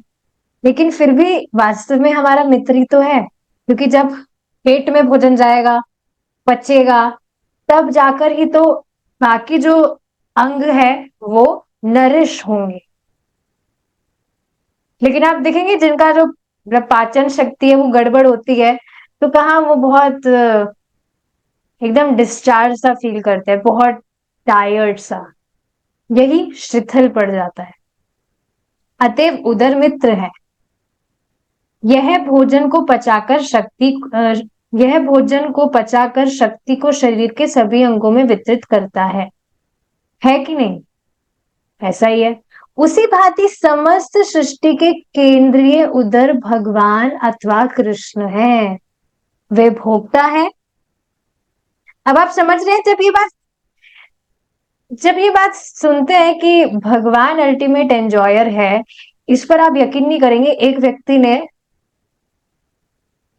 लेकिन फिर भी वास्तव में हमारा मित्र ही तो है, क्योंकि जब पेट में भोजन जाएगा, पचेगा, तब जाकर ही तो बाकी जो अंग है वो नरिश होंगे। लेकिन आप देखेंगे जिनका जो मतलब पाचन शक्ति है वो गड़बड़ होती है, तो कहाँ वो बहुत एकदम डिस्चार्ज सा फील करते हैं, बहुत टायर्ड सा, यही शिथिल पड़ जाता है। अतएव उदर मित्र है। यह भोजन को पचाकर शक्ति यह भोजन को पचाकर शक्ति को शरीर के सभी अंगों में वितरित करता है कि नहीं? ऐसा ही है। उसी भांति समस्त सृष्टि के केंद्रीय उदर भगवान अथवा कृष्ण है, वे भोक्ता है। अब आप समझ रहे हैं, जब ये बात सुनते हैं कि भगवान अल्टीमेट एंजॉयर है, इस पर आप यकीन नहीं करेंगे, एक व्यक्ति ने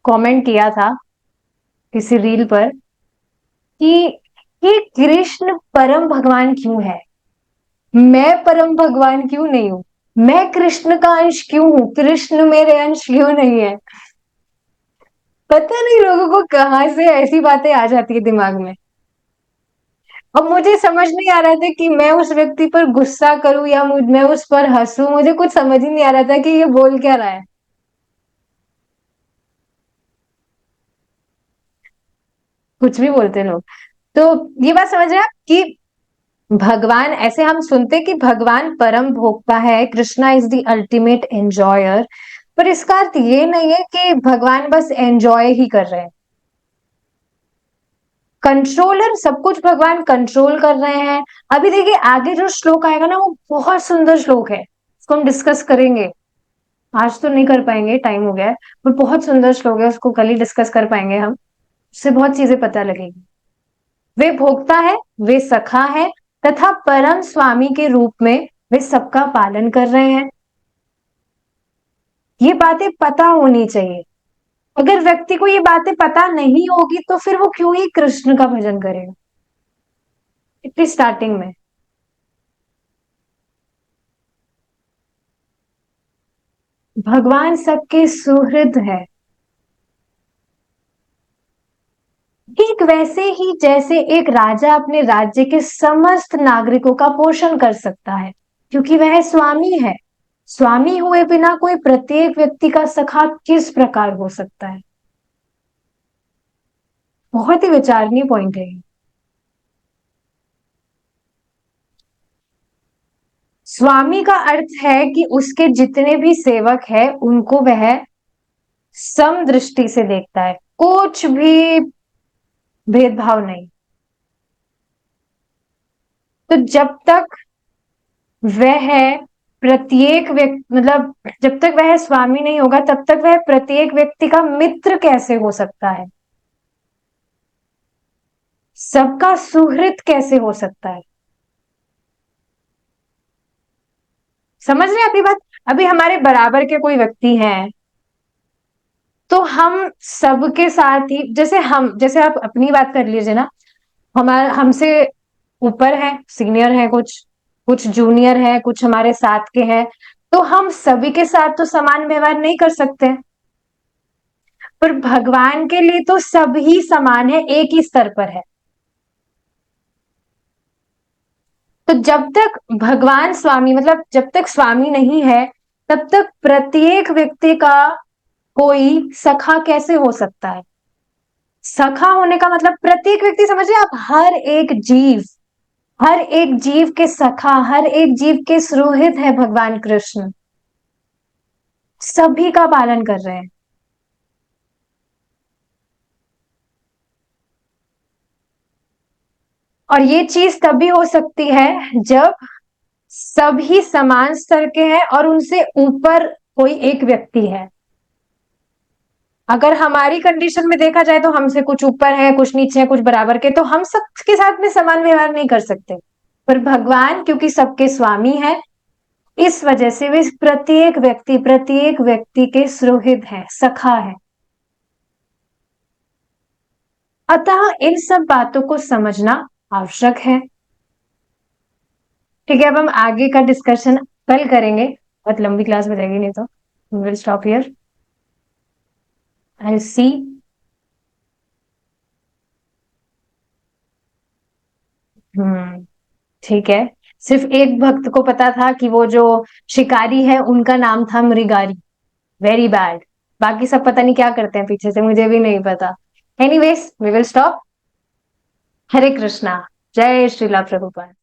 कमेंट किया था किसी रील पर कि ये कृष्ण परम भगवान क्यों है, मैं परम भगवान क्यों नहीं हूं, मैं कृष्ण का अंश क्यों हूं, कृष्ण मेरे अंश क्यों नहीं है। पता नहीं लोगों को कहां से ऐसी बातें आ जाती है दिमाग में। अब मुझे समझ नहीं आ रहा था कि मैं उस व्यक्ति पर गुस्सा करूं या मैं उस पर हंसूं, मुझे कुछ समझ ही नहीं आ रहा था कि ये बोल क्या रहा है। कुछ भी बोलते लोग। तो ये बात समझ रहे हैं आप कि भगवान, ऐसे हम सुनते कि भगवान परम भोक्ता है, Krishna is the ultimate enjoyer, पर इसका अर्थ ये नहीं है कि भगवान बस एंजॉय ही कर रहे हैं। कंट्रोलर, सब कुछ भगवान कंट्रोल कर रहे हैं। अभी देखिए आगे जो श्लोक आएगा ना वो बहुत सुंदर श्लोक है, इसको हम डिस्कस करेंगे। आज तो नहीं कर पाएंगे, टाइम हो गया है, पर बहुत सुंदर श्लोक है, उसको कल ही डिस्कस कर पाएंगे हम, उससे बहुत चीजें पता लगेगी। वे भोक्ता है, वे सखा है तथा परम स्वामी के रूप में वे सबका पालन कर रहे हैं। ये बातें पता होनी चाहिए। अगर व्यक्ति को ये बातें पता नहीं होगी तो फिर वो क्यों ही कृष्ण का भजन करेगा इतनी स्टार्टिंग में। भगवान सबके सुहृद है, ठीक वैसे ही जैसे एक राजा अपने राज्य के समस्त नागरिकों का पोषण कर सकता है। क्योंकि वह स्वामी है। स्वामी हुए बिना कोई प्रत्येक व्यक्ति का सखा किस प्रकार हो सकता है? बहुत ही विचारणीय पॉइंट है ये। स्वामी का अर्थ है कि उसके जितने भी सेवक हैं उनको वह सम दृष्टि से देखता है, कुछ भी भेदभाव नहीं। तो जब तक वह प्रत्येक व्यक्ति, मतलब जब तक वह स्वामी नहीं होगा तब तक वह प्रत्येक व्यक्ति का मित्र कैसे हो सकता है? सबका सुहृद कैसे हो सकता है? समझ रहे हैं अपनी बात? अभी हमारे बराबर के कोई व्यक्ति हैं तो हम सबके साथ ही, जैसे आप अपनी बात कर लीजिए ना, हमारे हमसे ऊपर है, सीनियर है, कुछ कुछ जूनियर है, कुछ हमारे साथ के हैं, तो हम सभी के साथ तो समान व्यवहार नहीं कर सकते। पर भगवान के लिए तो सभी समान है, एक ही स्तर पर है। तो जब तक भगवान स्वामी, मतलब जब तक स्वामी नहीं है तब तक प्रत्येक व्यक्ति का कोई सखा कैसे हो सकता है? सखा होने का मतलब प्रत्येक व्यक्ति, समझिए आप, हर एक जीव के सखा, हर एक जीव के सुहृद है भगवान कृष्ण। सभी का पालन कर रहे हैं। और ये चीज तभी हो सकती है जब सभी समान स्तर के हैं और उनसे ऊपर कोई एक व्यक्ति है। अगर हमारी कंडीशन में देखा जाए तो हमसे कुछ ऊपर है, कुछ नीचे है, कुछ बराबर के, तो हम सबके साथ में समान व्यवहार नहीं कर सकते। पर भगवान क्योंकि सबके स्वामी है, इस वजह से वे प्रत्येक व्यक्ति के सुहृद है, सखा है। अतः इन सब बातों को समझना आवश्यक है। ठीक है, अब हम आगे का डिस्कशन कल करेंगे, बहुत लंबी क्लास हो जाएगी नहीं तो। Will stop here. I see. Hmm. ठीक है। सिर्फ एक भक्त को पता था कि वो जो शिकारी है उनका नाम था मृगारी। Very bad. बाकी सब पता नहीं क्या करते हैं पीछे से, मुझे भी नहीं पता। Anyways we will stop. Hare Krishna. जय श्रीला प्रभुपाद।